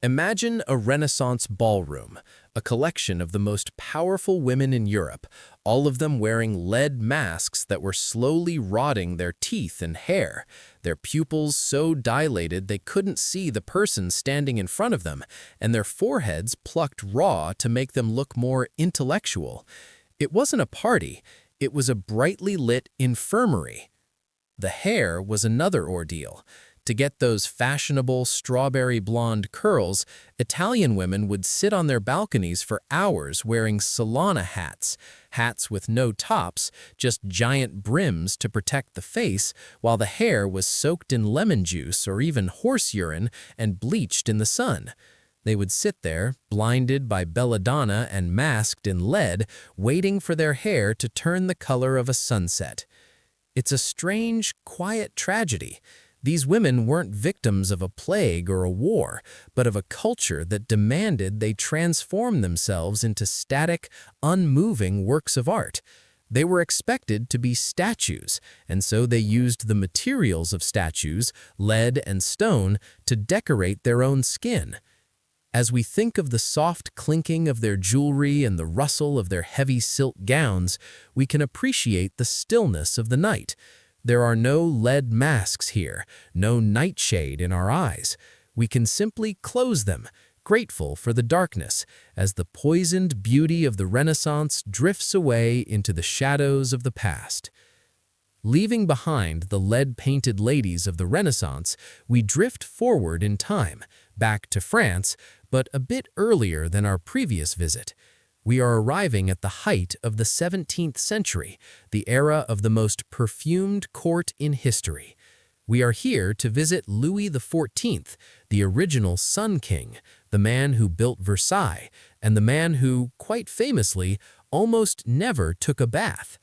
Imagine a Renaissance ballroom, a collection of the most powerful women in Europe, all of them wearing lead masks that were slowly rotting their teeth and hair, their pupils so dilated they couldn't see the person standing in front of them, and their foreheads plucked raw to make them look more intellectual. It wasn't a party, it was a brightly lit infirmary. The hair was another ordeal. To get those fashionable strawberry blonde curls, Italian women would sit on their balconies for hours wearing Solana hats, hats with no tops, just giant brims to protect the face, while the hair was soaked in lemon juice or even horse urine and bleached in the sun. They would sit there, blinded by belladonna and masked in lead, waiting for their hair to turn the color of a sunset. It's a strange, quiet tragedy. These women weren't victims of a plague or a war, but of a culture that demanded they transform themselves into static, unmoving works of art. They were expected to be statues, and so they used the materials of statues, lead and stone, to decorate their own skin. As we think of the soft clinking of their jewelry and the rustle of their heavy silk gowns, we can appreciate the stillness of the night. There are no lead masks here, no nightshade in our eyes. We can simply close them, grateful for the darkness, as the poisoned beauty of the Renaissance drifts away into the shadows of the past. Leaving behind the lead-painted ladies of the Renaissance, we drift forward in time, back to France, but a bit earlier than our previous visit. We are arriving at the height of the 17th century, the era of the most perfumed court in history. We are here to visit Louis XIV, the original Sun King, the man who built Versailles, and the man who, quite famously, almost never took a bath.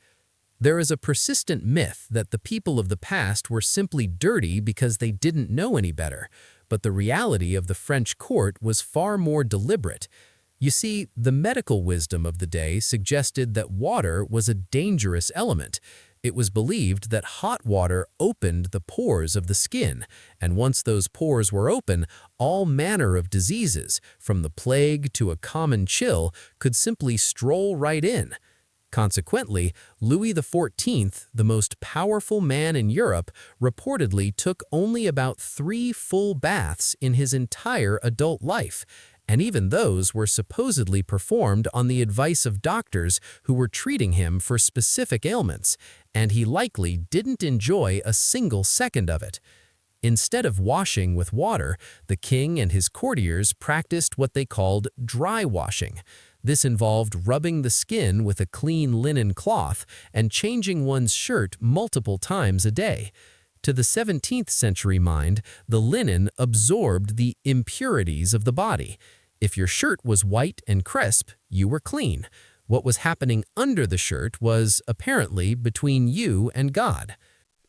There is a persistent myth that the people of the past were simply dirty because they didn't know any better, But the reality of the French court was far more deliberate. You see, the medical wisdom of the day suggested that water was a dangerous element. It was believed that hot water opened the pores of the skin, and once those pores were open, all manner of diseases, from the plague to a common chill, could simply stroll right in. Consequently, Louis XIV, the most powerful man in Europe, reportedly took only about 3 full baths in his entire adult life, and even those were supposedly performed on the advice of doctors who were treating him for specific ailments, and he likely didn't enjoy a single second of it. Instead of washing with water, the king and his courtiers practiced what they called dry washing. This involved rubbing the skin with a clean linen cloth and changing one's shirt multiple times a day. To the 17th century mind, the linen absorbed the impurities of the body. If your shirt was white and crisp, you were clean. What was happening under the shirt was, apparently, between you and God.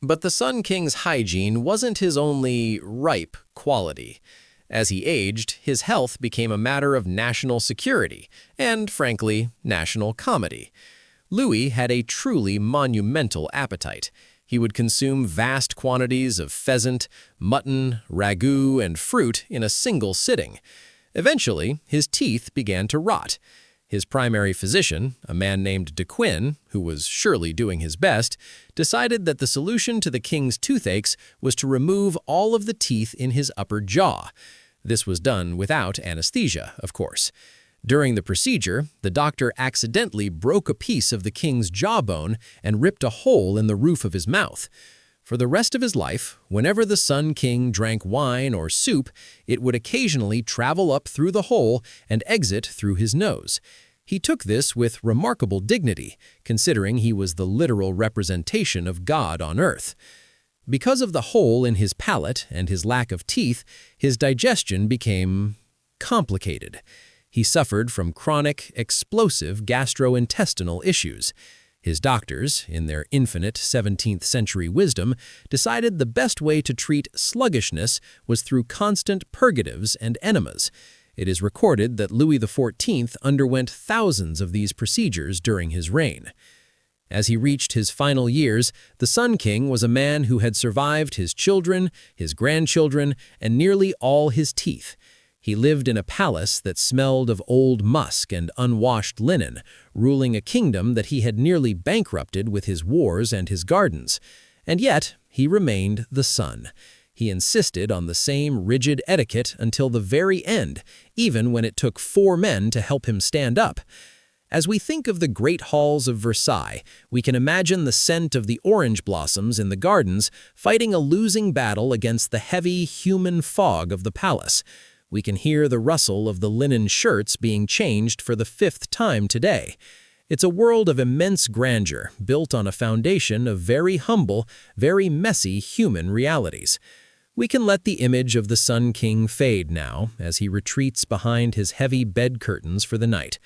But the Sun King's hygiene wasn't his only ripe quality. As he aged, his health became a matter of national security and, frankly, national comedy. Louis had a truly monumental appetite. He would consume vast quantities of pheasant, mutton, ragout, and fruit in a single sitting. Eventually, his teeth began to rot. His primary physician, a man named de Quin, who was surely doing his best, decided that the solution to the king's toothaches was to remove all of the teeth in his upper jaw. This was done without anesthesia, of course. During the procedure, the doctor accidentally broke a piece of the king's jawbone and ripped a hole in the roof of his mouth. For the rest of his life, whenever the Sun King drank wine or soup, it would occasionally travel up through the hole and exit through his nose. He took this with remarkable dignity, considering he was the literal representation of God on earth. Because of the hole in his palate and his lack of teeth, his digestion became complicated. He suffered from chronic, explosive gastrointestinal issues. His doctors, in their infinite 17th century wisdom, decided the best way to treat sluggishness was through constant purgatives and enemas. It is recorded that Louis XIV underwent thousands of these procedures during his reign. As he reached his final years, the Sun King was a man who had survived his children, his grandchildren, and nearly all his teeth. He lived in a palace that smelled of old musk and unwashed linen, ruling a kingdom that he had nearly bankrupted with his wars and his gardens. And yet, he remained the sun. He insisted on the same rigid etiquette until the very end, even when it took 4 men to help him stand up. As we think of the great halls of Versailles, we can imagine the scent of the orange blossoms in the gardens fighting a losing battle against the heavy human fog of the palace. We can hear the rustle of the linen shirts being changed for the 5th time today. It's a world of immense grandeur, built on a foundation of very humble, very messy human realities. We can let the image of the Sun King fade now, as he retreats behind his heavy bed curtains for the night.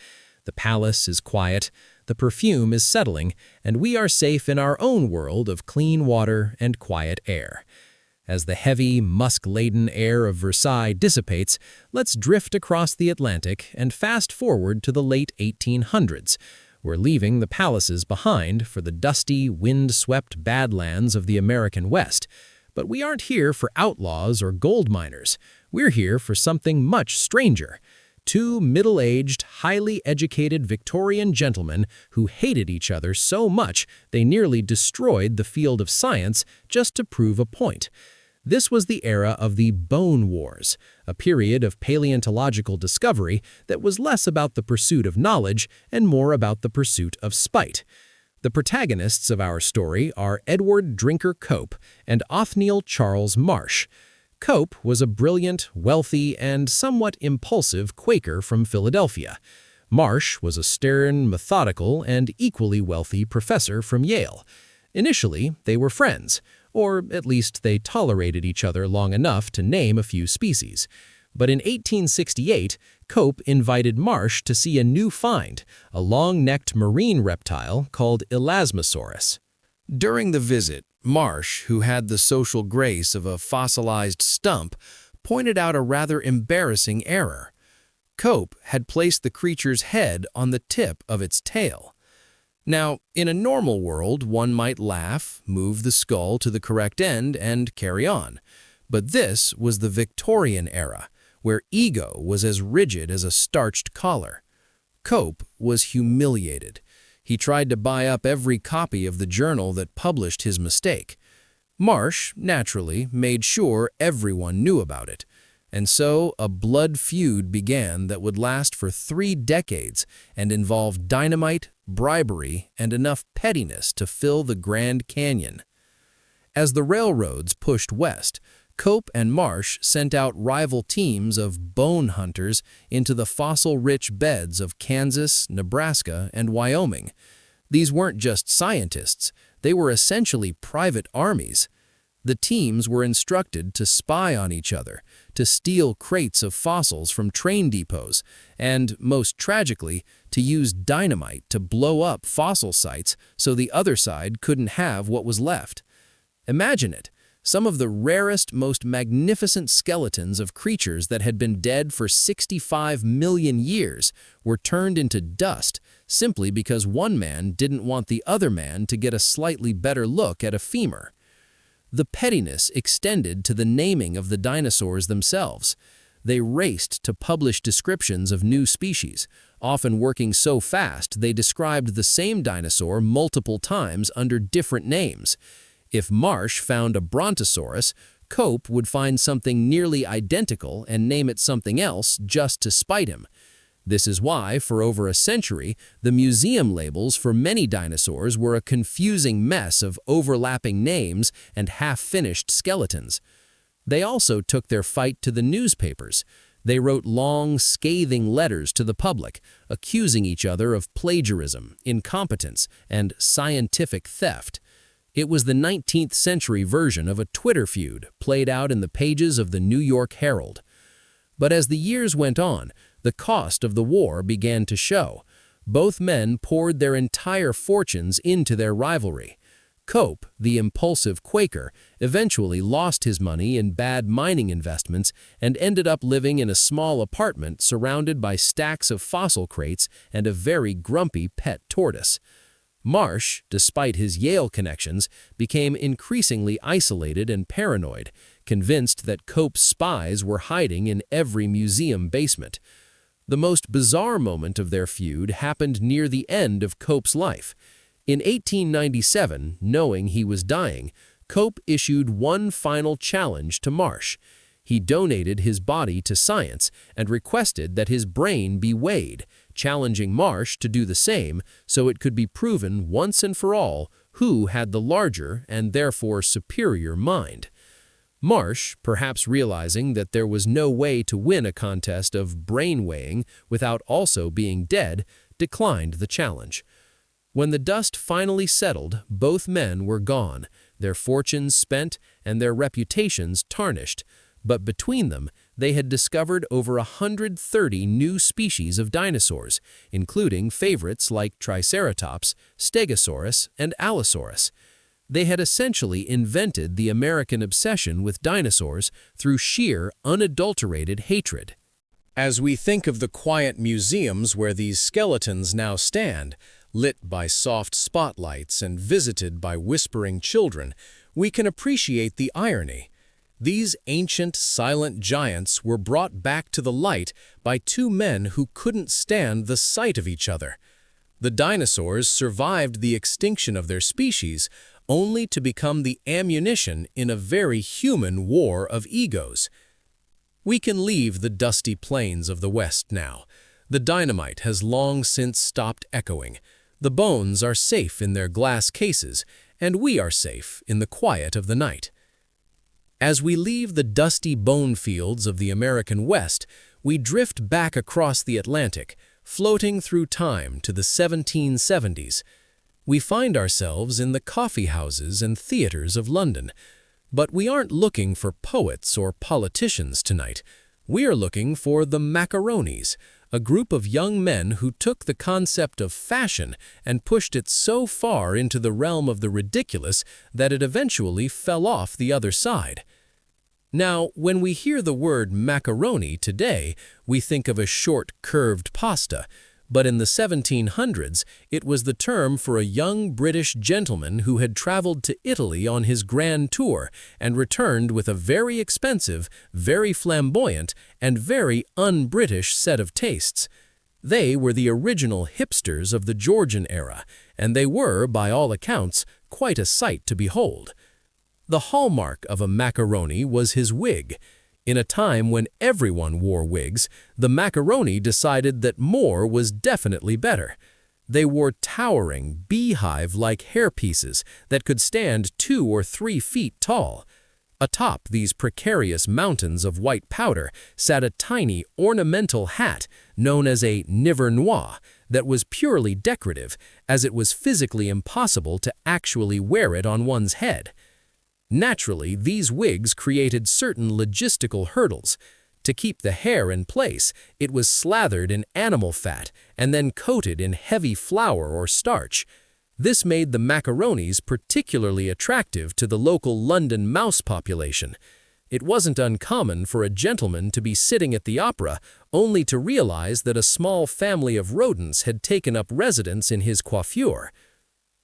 The palace is quiet, the perfume is settling, and we are safe in our own world of clean water and quiet air. As the heavy, musk-laden air of Versailles dissipates, let's drift across the Atlantic and fast forward to the late 1800s. We're leaving the palaces behind for the dusty, wind-swept badlands of the American West. But we aren't here for outlaws or gold miners. We're here for something much stranger. 2 middle-aged, highly educated Victorian gentlemen who hated each other so much they nearly destroyed the field of science just to prove a point. This was the era of the Bone Wars, a period of paleontological discovery that was less about the pursuit of knowledge and more about the pursuit of spite. The protagonists of our story are Edward Drinker Cope and Othniel Charles Marsh. Cope was a brilliant, wealthy, and somewhat impulsive Quaker from Philadelphia. Marsh was a stern, methodical, and equally wealthy professor from Yale. Initially, they were friends, or at least they tolerated each other long enough to name a few species. But in 1868, Cope invited Marsh to see a new find, a long-necked marine reptile called Elasmosaurus. During the visit, Marsh, who had the social grace of a fossilized stump, pointed out a rather embarrassing error. Cope had placed the creature's head on the tip of its tail. Now, in a normal world, one might laugh, move the skull to the correct end, and carry on. But this was the Victorian era, where ego was as rigid as a starched collar. Cope was humiliated. He tried to buy up every copy of the journal that published his mistake. Marsh, naturally, made sure everyone knew about it. And so a blood feud began that would last for 3 decades and involve dynamite, bribery, and enough pettiness to fill the Grand Canyon. As the railroads pushed west, Cope and Marsh sent out rival teams of bone hunters into the fossil-rich beds of Kansas, Nebraska, and Wyoming. These weren't just scientists, they were essentially private armies. The teams were instructed to spy on each other, to steal crates of fossils from train depots, and, most tragically, to use dynamite to blow up fossil sites so the other side couldn't have what was left. Imagine it. Some of the rarest, most magnificent skeletons of creatures that had been dead for 65 million years were turned into dust simply because one man didn't want the other man to get a slightly better look at a femur. The pettiness extended to the naming of the dinosaurs themselves. They raced to publish descriptions of new species, often working so fast they described the same dinosaur multiple times under different names. If Marsh found a brontosaurus, Cope would find something nearly identical and name it something else just to spite him. This is why, for over a century, the museum labels for many dinosaurs were a confusing mess of overlapping names and half-finished skeletons. They also took their fight to the newspapers. They wrote long, scathing letters to the public, accusing each other of plagiarism, incompetence, and scientific theft. It was the 19th century version of a Twitter feud played out in the pages of the New York Herald. But as the years went on, the cost of the war began to show. Both men poured their entire fortunes into their rivalry. Cope, the impulsive Quaker, eventually lost his money in bad mining investments and ended up living in a small apartment surrounded by stacks of fossil crates and a very grumpy pet tortoise. Marsh, despite his Yale connections, became increasingly isolated and paranoid, convinced that Cope's spies were hiding in every museum basement. The most bizarre moment of their feud happened near the end of Cope's life. In 1897, knowing he was dying, Cope issued one final challenge to Marsh. He donated his body to science and requested that his brain be weighed, challenging Marsh to do the same so it could be proven once and for all who had the larger and therefore superior mind. Marsh, perhaps realizing that there was no way to win a contest of brain weighing without also being dead, declined the challenge. When the dust finally settled, both men were gone, their fortunes spent and their reputations tarnished. But between them, they had discovered over 130 new species of dinosaurs, including favorites like Triceratops, Stegosaurus, and Allosaurus. They had essentially invented the American obsession with dinosaurs through sheer, unadulterated hatred. As we think of the quiet museums where these skeletons now stand, lit by soft spotlights and visited by whispering children, we can appreciate the irony. These ancient, silent giants were brought back to the light by 2 men who couldn't stand the sight of each other. The dinosaurs survived the extinction of their species, only to become the ammunition in a very human war of egos. We can leave the dusty plains of the West now. The dynamite has long since stopped echoing. The bones are safe in their glass cases, and we are safe in the quiet of the night. As we leave the dusty bone fields of the American West, we drift back across the Atlantic, floating through time to the 1770s. We find ourselves in the coffee houses and theaters of London. But we aren't looking for poets or politicians tonight. We are looking for the Macaronis, a group of young men who took the concept of fashion and pushed it so far into the realm of the ridiculous that it eventually fell off the other side. Now, when we hear the word macaroni today, we think of a short, curved pasta, but in the 1700s, it was the term for a young British gentleman who had traveled to Italy on his grand tour and returned with a very expensive, very flamboyant, and very un-British set of tastes. They were the original hipsters of the Georgian era, and they were, by all accounts, quite a sight to behold. The hallmark of a macaroni was his wig. In a time when everyone wore wigs, the macaroni decided that more was definitely better. They wore towering, beehive-like hairpieces that could stand 2 or 3 feet tall. Atop these precarious mountains of white powder sat a tiny ornamental hat known as a nivernois that was purely decorative, as it was physically impossible to actually wear it on one's head. Naturally, these wigs created certain logistical hurdles. To keep the hair in place, it was slathered in animal fat and then coated in heavy flour or starch. This made the macaronis particularly attractive to the local London mouse population. It wasn't uncommon for a gentleman to be sitting at the opera only to realize that a small family of rodents had taken up residence in his coiffure.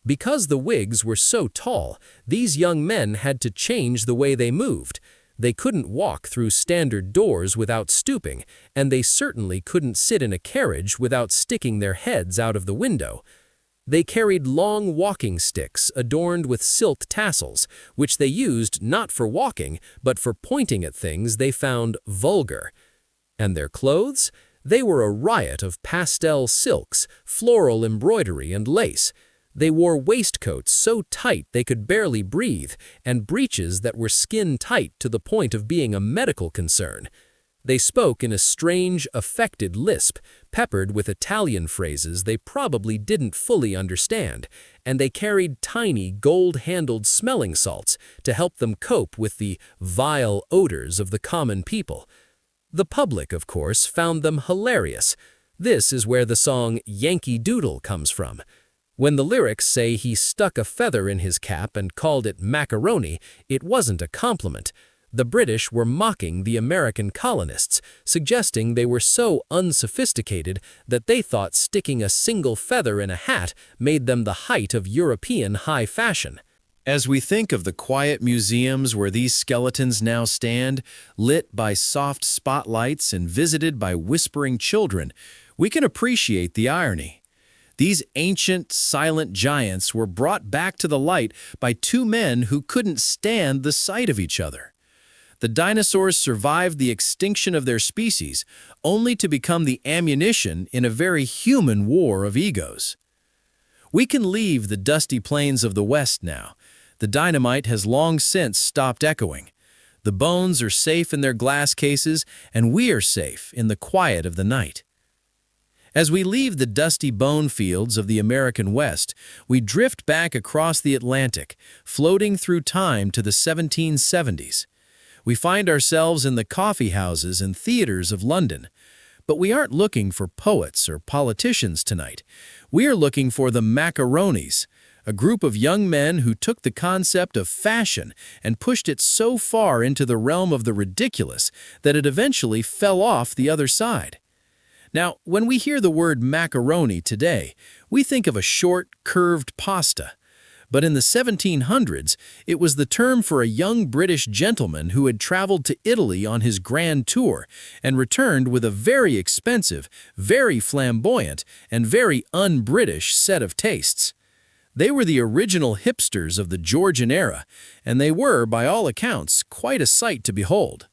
Because the wigs were so tall, these young men had to change the way they moved. They couldn't walk through standard doors without stooping, and they certainly couldn't sit in a carriage without sticking their heads out of the window. They carried long walking sticks adorned with silk tassels, which they used not for walking, but for pointing at things they found vulgar. And their clothes? They were a riot of pastel silks, floral embroidery, and lace. They wore waistcoats so tight they could barely breathe, and breeches that were skin-tight to the point of being a medical concern. They spoke in a strange, affected lisp, peppered with Italian phrases they probably didn't fully understand, and they carried tiny, gold-handled smelling salts to help them cope with the vile odors of the common people. The public, of course, found them hilarious. This is where the song Yankee Doodle comes from. When the lyrics say he stuck a feather in his cap and called it macaroni, it wasn't a compliment. The British were mocking the American colonists, suggesting they were so unsophisticated that they thought sticking a single feather in a hat made them the height of European high fashion. As we think of the quiet museums where these skeletons now stand, lit by soft spotlights and visited by whispering children, we can appreciate the irony. These ancient, silent giants were brought back to the light by 2 men who couldn't stand the sight of each other. The dinosaurs survived the extinction of their species, only to become the ammunition in a very human war of egos. We can leave the dusty plains of the West now. The dynamite has long since stopped echoing. The bones are safe in their glass cases, and we are safe in the quiet of the night. As we leave the dusty bone fields of the American West, we drift back across the Atlantic, floating through time to the 1770s. We find ourselves in the coffee houses and theaters of London. But we aren't looking for poets or politicians tonight. We are looking for the Macaronis, a group of young men who took the concept of fashion and pushed it so far into the realm of the ridiculous that it eventually fell off the other side. Now, when we hear the word macaroni today, we think of a short, curved pasta. But in the 1700s, it was the term for a young British gentleman who had traveled to Italy on his grand tour and returned with a very expensive, very flamboyant, and very un-British set of tastes. They were the original hipsters of the Georgian era, and they were, by all accounts, quite a sight to behold.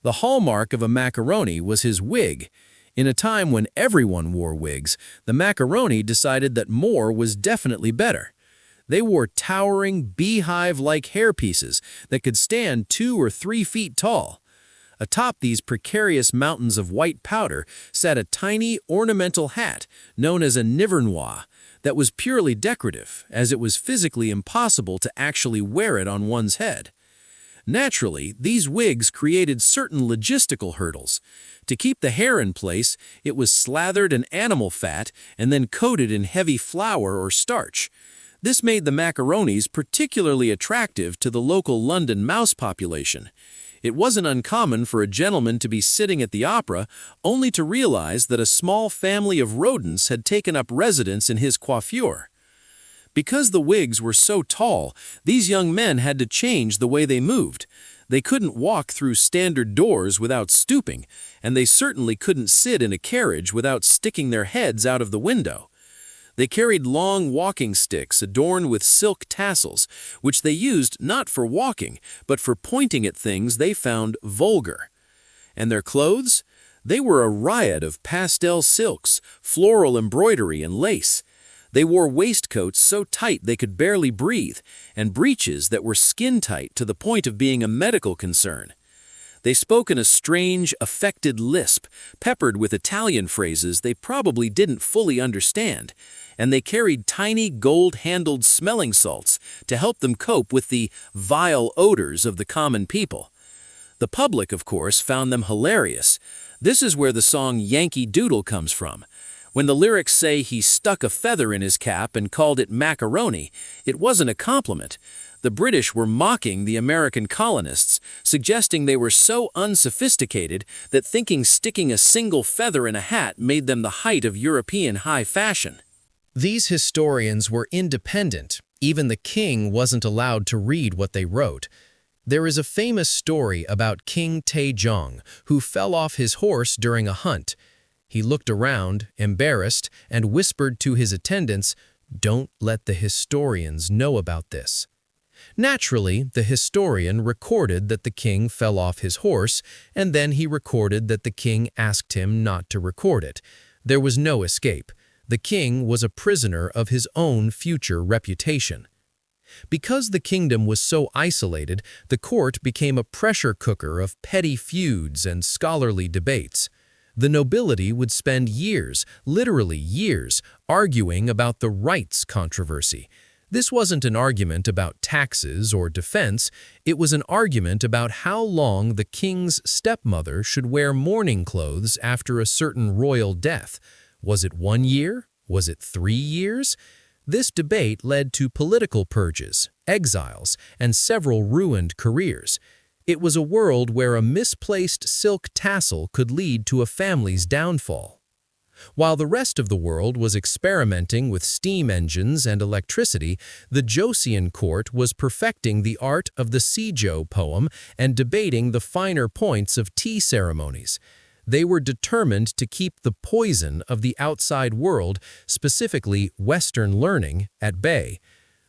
The hallmark of a macaroni was his wig. In a time when everyone wore wigs, the macaroni decided that more was definitely better. They wore towering, beehive-like hairpieces that could stand 2 or 3 feet tall. Atop these precarious mountains of white powder sat a tiny, ornamental hat known as a nivernois that was purely decorative, as it was physically impossible to actually wear it on one's head. Naturally, these wigs created certain logistical hurdles. To keep the hair in place, it was slathered in animal fat and then coated in heavy flour or starch. This made the macaronis particularly attractive to the local London mouse population. It wasn't uncommon for a gentleman to be sitting at the opera only to realize that a small family of rodents had taken up residence in his coiffure. Because the wigs were so tall, these young men had to change the way they moved. They couldn't walk through standard doors without stooping, and they certainly couldn't sit in a carriage without sticking their heads out of the window. They carried long walking sticks adorned with silk tassels, which they used not for walking, but for pointing at things they found vulgar. And their clothes? They were a riot of pastel silks, floral embroidery, and lace. They wore waistcoats so tight they could barely breathe, and breeches that were skin-tight to the point of being a medical concern. They spoke in a strange, affected lisp, peppered with Italian phrases they probably didn't fully understand, and they carried tiny gold-handled smelling salts to help them cope with the vile odors of the common people. The public, of course, found them hilarious. This is where the song Yankee Doodle comes from. When the lyrics say he stuck a feather in his cap and called it macaroni, it wasn't a compliment. The British were mocking the American colonists, suggesting they were so unsophisticated that thinking sticking a single feather in a hat made them the height of European high fashion. These historians were independent. Even the king wasn't allowed to read what they wrote. There is a famous story about King Taejong, who fell off his horse during a hunt. He looked around, embarrassed, and whispered to his attendants, "Don't let the historians know about this." Naturally, the historian recorded that the king fell off his horse, and then he recorded that the king asked him not to record it. There was no escape. The king was a prisoner of his own future reputation. Because the kingdom was so isolated, the court became a pressure cooker of petty feuds and scholarly debates. The nobility would spend years, literally years, arguing about the rights controversy. This wasn't an argument about taxes or defense, it was an argument about how long the king's stepmother should wear mourning clothes after a certain royal death. Was it 1 year? Was it 3 years? This debate led to political purges, exiles, and several ruined careers. It was a world where a misplaced silk tassel could lead to a family's downfall. While the rest of the world was experimenting with steam engines and electricity, the Joseon court was perfecting the art of the Seijo poem and debating the finer points of tea ceremonies. They were determined to keep the poison of the outside world, specifically Western learning, at bay.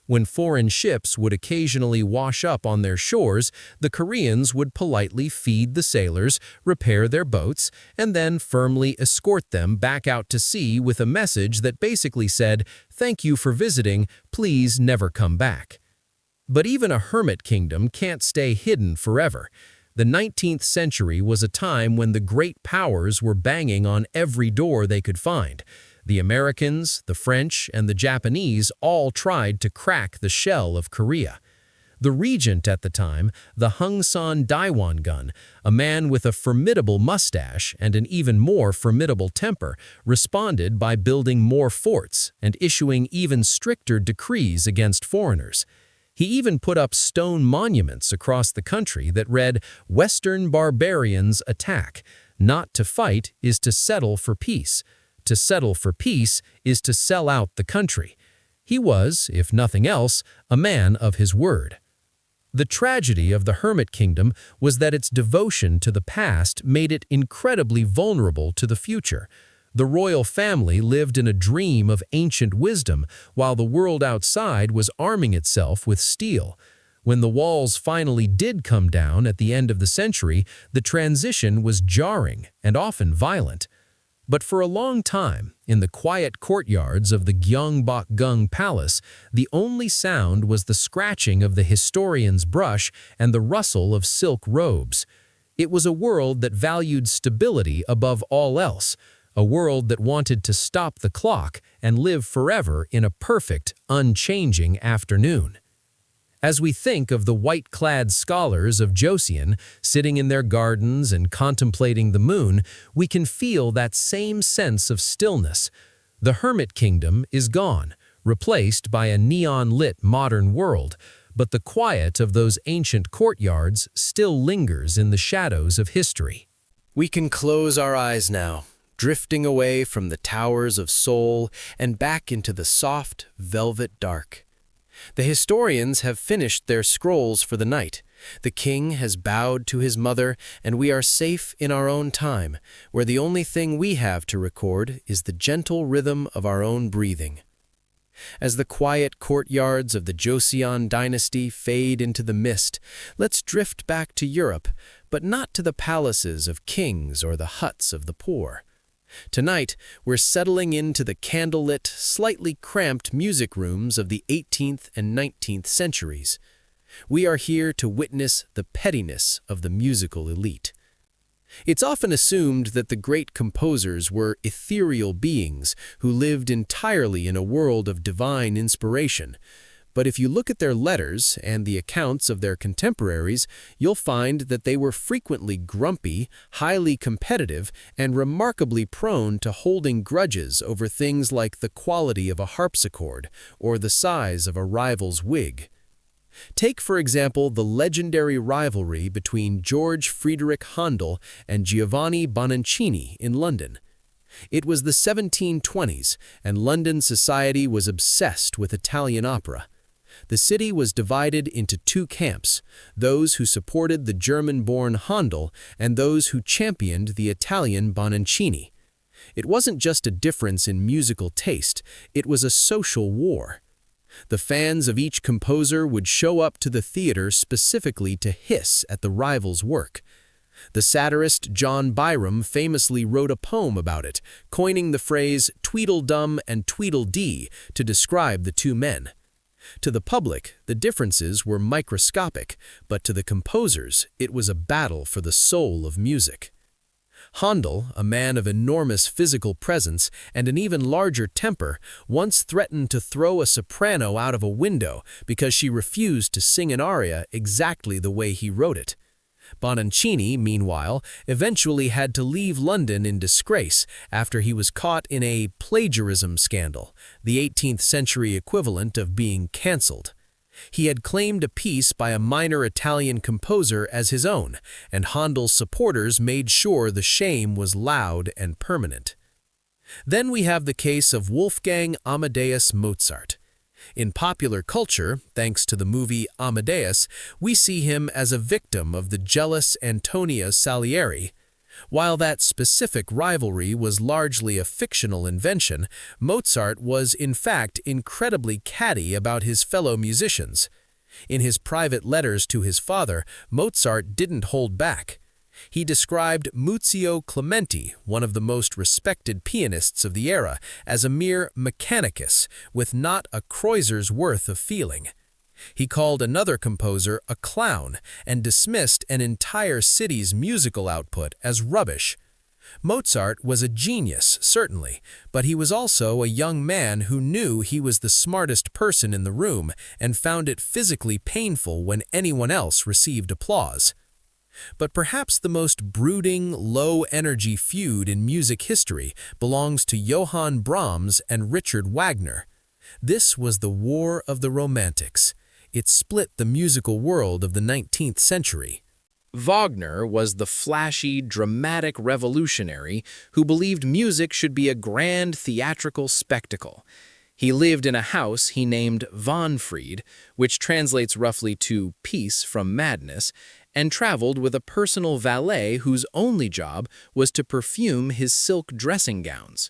When foreign ships would occasionally wash up on their shores, the Koreans would politely feed the sailors, repair their boats, and then firmly escort them back out to sea with a message that basically said, "Thank you for visiting, please never come back." But even a hermit kingdom can't stay hidden forever. The 19th century was a time when the great powers were banging on every door they could find. The Americans, the French, and the Japanese all tried to crack the shell of Korea. The regent at the time, the Hungsan Daewon-gun, a man with a formidable mustache and an even more formidable temper, responded by building more forts and issuing even stricter decrees against foreigners. He even put up stone monuments across the country that read, "Western barbarians attack. Not to fight is to settle for peace. To settle for peace is to sell out the country." He was, if nothing else, a man of his word. The tragedy of the Hermit Kingdom was that its devotion to the past made it incredibly vulnerable to the future. The royal family lived in a dream of ancient wisdom, while the world outside was arming itself with steel. When the walls finally did come down at the end of the century, the transition was jarring and often violent. But for a long time, in the quiet courtyards of the Gyeongbokgung Palace, the only sound was the scratching of the historian's brush and the rustle of silk robes. It was a world that valued stability above all else, a world that wanted to stop the clock and live forever in a perfect, unchanging afternoon. As we think of the white-clad scholars of Joseon sitting in their gardens and contemplating the moon, we can feel that same sense of stillness. The Hermit Kingdom is gone, replaced by a neon-lit modern world, but the quiet of those ancient courtyards still lingers in the shadows of history. We can close our eyes now, drifting away from the towers of Seoul and back into the soft, velvet dark. The historians have finished their scrolls for the night. The king has bowed to his mother, and we are safe in our own time, where the only thing we have to record is the gentle rhythm of our own breathing. As the quiet courtyards of the Joseon dynasty fade into the mist, let's drift back to Europe, but not to the palaces of kings or the huts of the poor. Tonight, we're settling into the candlelit, slightly cramped music rooms of the 18th and 19th centuries. We are here to witness the pettiness of the musical elite. It's often assumed that the great composers were ethereal beings who lived entirely in a world of divine inspiration. But if you look at their letters and the accounts of their contemporaries, you'll find that they were frequently grumpy, highly competitive, and remarkably prone to holding grudges over things like the quality of a harpsichord or the size of a rival's wig. Take, for example, the legendary rivalry between George Friedrich Handel and Giovanni Bononcini in London. It was the 1720s, and London society was obsessed with Italian opera. The city was divided into two camps, those who supported the German-born Handel and those who championed the Italian Bononcini. It wasn't just a difference in musical taste, it was a social war. The fans of each composer would show up to the theater specifically to hiss at the rival's work. The satirist John Byrom famously wrote a poem about it, coining the phrase Tweedledum and Tweedledee to describe the two men. To the public, the differences were microscopic, but to the composers, it was a battle for the soul of music. Handel, a man of enormous physical presence and an even larger temper, once threatened to throw a soprano out of a window because she refused to sing an aria exactly the way he wrote it. Bononcini, meanwhile, eventually had to leave London in disgrace after he was caught in a plagiarism scandal, the 18th century equivalent of being cancelled. He had claimed a piece by a minor Italian composer as his own, and Handel's supporters made sure the shame was loud and permanent. Then we have the case of Wolfgang Amadeus Mozart. In popular culture, thanks to the movie Amadeus, we see him as a victim of the jealous Antonia Salieri. While that specific rivalry was largely a fictional invention, Mozart was in fact incredibly catty about his fellow musicians. In his private letters to his father, Mozart didn't hold back. He described Muzio Clementi, one of the most respected pianists of the era, as a mere mechanicus with not a kreuzer's worth of feeling. He called another composer a clown and dismissed an entire city's musical output as rubbish. Mozart was a genius, certainly, but he was also a young man who knew he was the smartest person in the room and found it physically painful when anyone else received applause. But perhaps the most brooding, low-energy feud in music history belongs to Johann Brahms and Richard Wagner. This was the War of the Romantics. It split the musical world of the 19th century. Wagner was the flashy, dramatic revolutionary who believed music should be a grand theatrical spectacle. He lived in a house he named Wahnfried, which translates roughly to peace from madness, and traveled with a personal valet whose only job was to perfume his silk dressing gowns.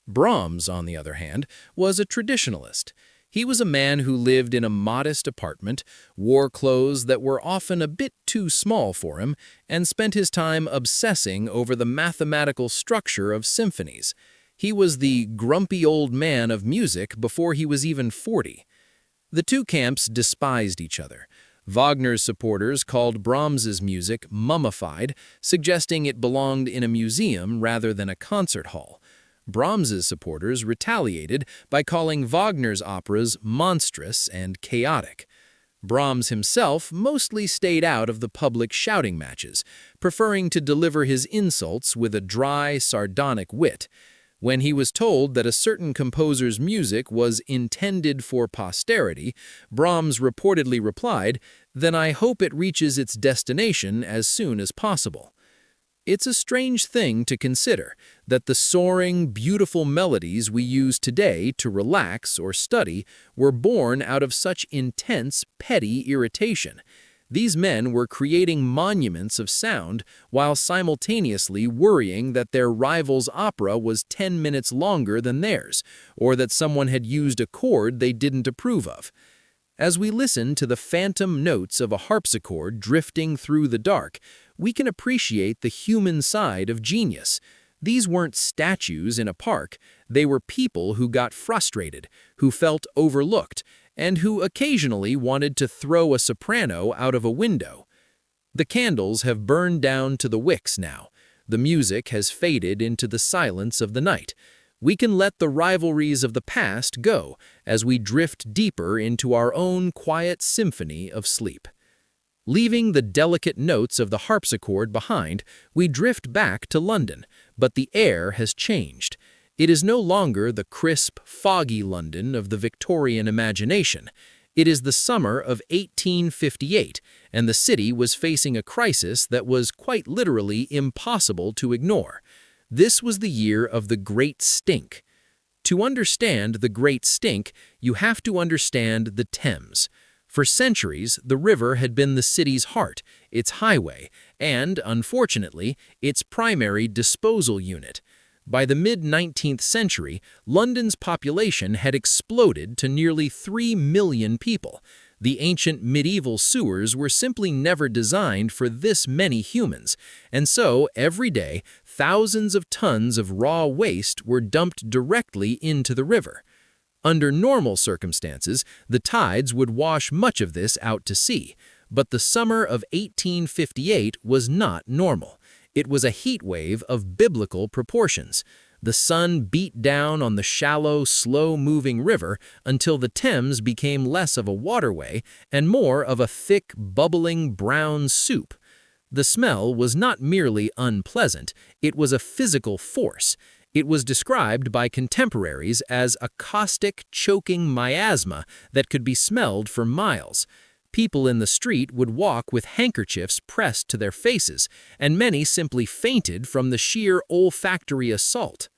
Brahms, on the other hand, was a traditionalist. He was a man who lived in a modest apartment, wore clothes that were often a bit too small for him, and spent his time obsessing over the mathematical structure of symphonies. He was the grumpy old man of music before he was even 40. The two camps despised each other. Wagner's supporters called Brahms's music mummified, suggesting it belonged in a museum rather than a concert hall. Brahms's supporters retaliated by calling Wagner's operas monstrous and chaotic. Brahms himself mostly stayed out of the public shouting matches, preferring to deliver his insults with a dry, sardonic wit. When he was told that a certain composer's music was intended for posterity, Brahms reportedly replied, "Then I hope it reaches its destination as soon as possible." It's a strange thing to consider that the soaring, beautiful melodies we use today to relax or study were born out of such intense, petty irritation. These men were creating monuments of sound while simultaneously worrying that their rival's opera was 10 minutes longer than theirs, or that someone had used a chord they didn't approve of. As we listen to the phantom notes of a harpsichord drifting through the dark, we can appreciate the human side of genius. These weren't statues in a park, they were people who got frustrated, who felt overlooked, and who occasionally wanted to throw a soprano out of a window. The candles have burned down to the wicks now. The music has faded into the silence of the night. We can let the rivalries of the past go as we drift deeper into our own quiet symphony of sleep. Leaving the delicate notes of the harpsichord behind, we drift back to London, but the air has changed. It is no longer the crisp, foggy London of the Victorian imagination. It is the summer of 1858, and the city was facing a crisis that was quite literally impossible to ignore. This was the year of the Great Stink. To understand the Great Stink, you have to understand the Thames. For centuries, the river had been the city's heart, its highway, and, unfortunately, its primary disposal unit. By the mid-19th century, London's population had exploded to nearly 3 million people. The ancient medieval sewers were simply never designed for this many humans, and so, every day, thousands of tons of raw waste were dumped directly into the river. Under normal circumstances, the tides would wash much of this out to sea, but the summer of 1858 was not normal. It was a heat wave of biblical proportions. The sun beat down on the shallow, slow-moving river until the Thames became less of a waterway and more of a thick, bubbling brown soup. The smell was not merely unpleasant, it was a physical force. It was described by contemporaries as a caustic, choking miasma that could be smelled for miles. People in the street would walk with handkerchiefs pressed to their faces, and many simply fainted from the sheer olfactory assault.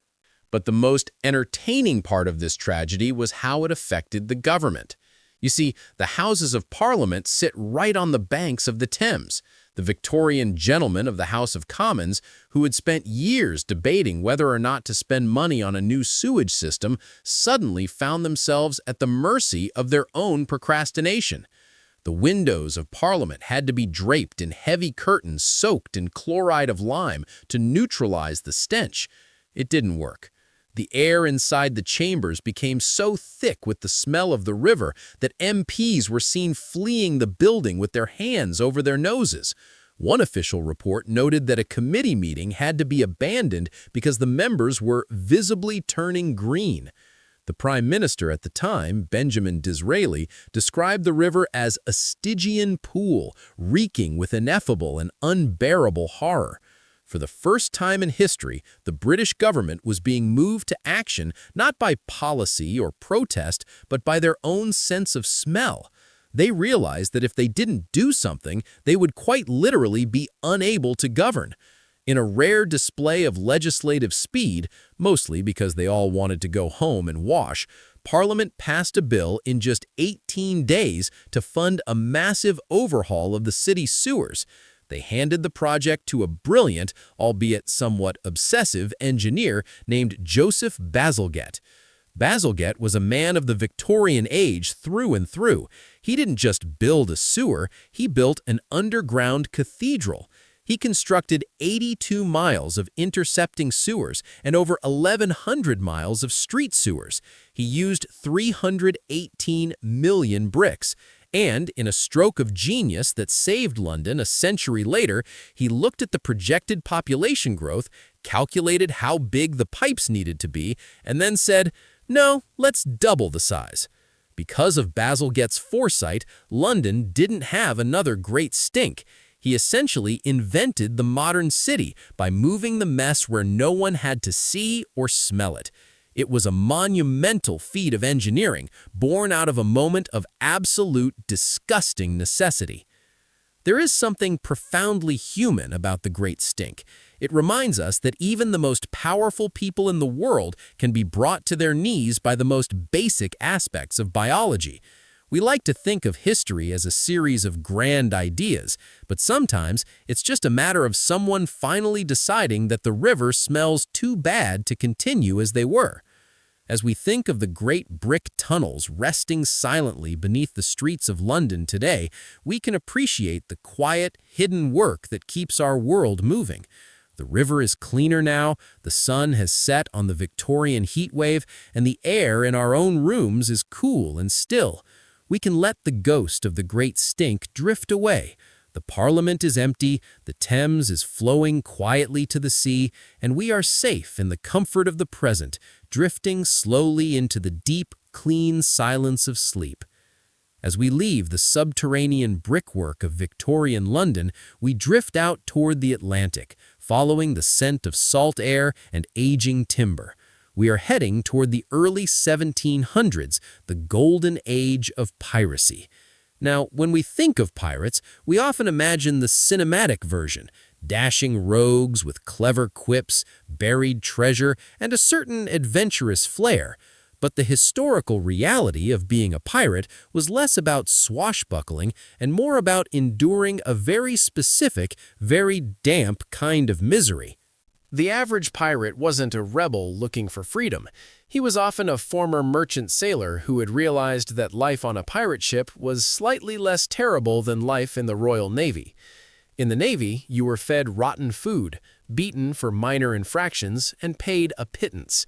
But the most entertaining part of this tragedy was how it affected the government. You see, the Houses of Parliament sit right on the banks of the Thames. The Victorian gentlemen of the House of Commons, who had spent years debating whether or not to spend money on a new sewage system, suddenly found themselves at the mercy of their own procrastination. The windows of Parliament had to be draped in heavy curtains soaked in chloride of lime to neutralize the stench. It didn't work. The air inside the chambers became so thick with the smell of the river that MPs were seen fleeing the building with their hands over their noses. One official report noted that a committee meeting had to be abandoned because the members were visibly turning green. The Prime Minister at the time, Benjamin Disraeli, described the river as a Stygian pool, reeking with ineffable and unbearable horror. For the first time in history, the British government was being moved to action not by policy or protest, but by their own sense of smell. They realized that if they didn't do something, they would quite literally be unable to govern. In a rare display of legislative speed, mostly because they all wanted to go home and wash, Parliament passed a bill in just 18 days to fund a massive overhaul of the city's sewers. They handed the project to a brilliant, albeit somewhat obsessive, engineer named Joseph Bazalgette. Bazalgette was a man of the Victorian age through and through. He didn't just build a sewer, he built an underground cathedral. He constructed 82 miles of intercepting sewers and over 1,100 miles of street sewers. He used 318 million bricks. And, in a stroke of genius that saved London a century later, he looked at the projected population growth, calculated how big the pipes needed to be, and then said, "No, let's double the size." Because of Bazalgette's foresight, London didn't have another great stink. He essentially invented the modern city by moving the mess where no one had to see or smell it. It was a monumental feat of engineering, born out of a moment of absolute disgusting necessity. There is something profoundly human about the Great Stink. It reminds us that even the most powerful people in the world can be brought to their knees by the most basic aspects of biology. We like to think of history as a series of grand ideas, but sometimes it's just a matter of someone finally deciding that the river smells too bad to continue as they were. As we think of the great brick tunnels resting silently beneath the streets of London today, we can appreciate the quiet, hidden work that keeps our world moving. The river is cleaner now, the sun has set on the Victorian heat wave, and the air in our own rooms is cool and still. We can let the ghost of the Great Stink drift away. The Parliament is empty, the Thames is flowing quietly to the sea, and we are safe in the comfort of the present, drifting slowly into the deep, clean silence of sleep. As we leave the subterranean brickwork of Victorian London, we drift out toward the Atlantic, following the scent of salt air and aging timber. We are heading toward the early 1700s, the golden age of piracy. Now, when we think of pirates, we often imagine the cinematic version, dashing rogues with clever quips, buried treasure, and a certain adventurous flair. But the historical reality of being a pirate was less about swashbuckling and more about enduring a very specific, very damp kind of misery. The average pirate wasn't a rebel looking for freedom. He was often a former merchant sailor who had realized that life on a pirate ship was slightly less terrible than life in the Royal Navy. In the Navy, you were fed rotten food, beaten for minor infractions, and paid a pittance.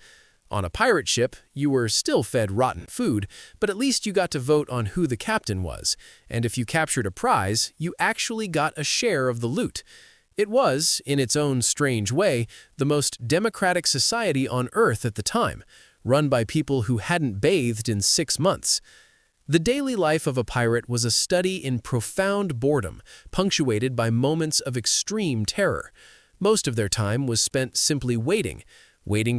On a pirate ship, you were still fed rotten food, but at least you got to vote on who the captain was, and if you captured a prize, you actually got a share of the loot. It was, in its own strange way, the most democratic society on Earth at the time, run by people who hadn't bathed in 6 months. The daily life of a pirate was a study in profound boredom, punctuated by moments of extreme terror. Most of their time was spent simply waiting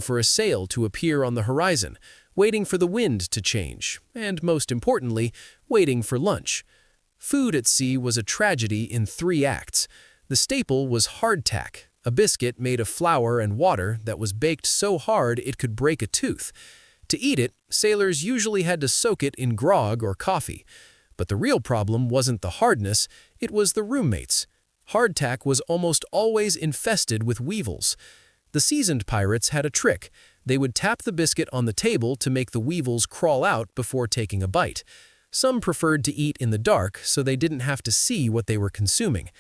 for a sail to appear on the horizon, waiting for the wind to change, and most importantly, waiting for lunch. Food at sea was a tragedy in 3 acts. The staple was hardtack, a biscuit made of flour and water that was baked so hard it could break a tooth. To eat it, sailors usually had to soak it in grog or coffee. But the real problem wasn't the hardness, it was the roommates. Hardtack was almost always infested with weevils. The seasoned pirates had a trick. They would tap the biscuit on the table to make the weevils crawl out before taking a bite. Some preferred to eat in the dark so they didn't have to see what they were consuming.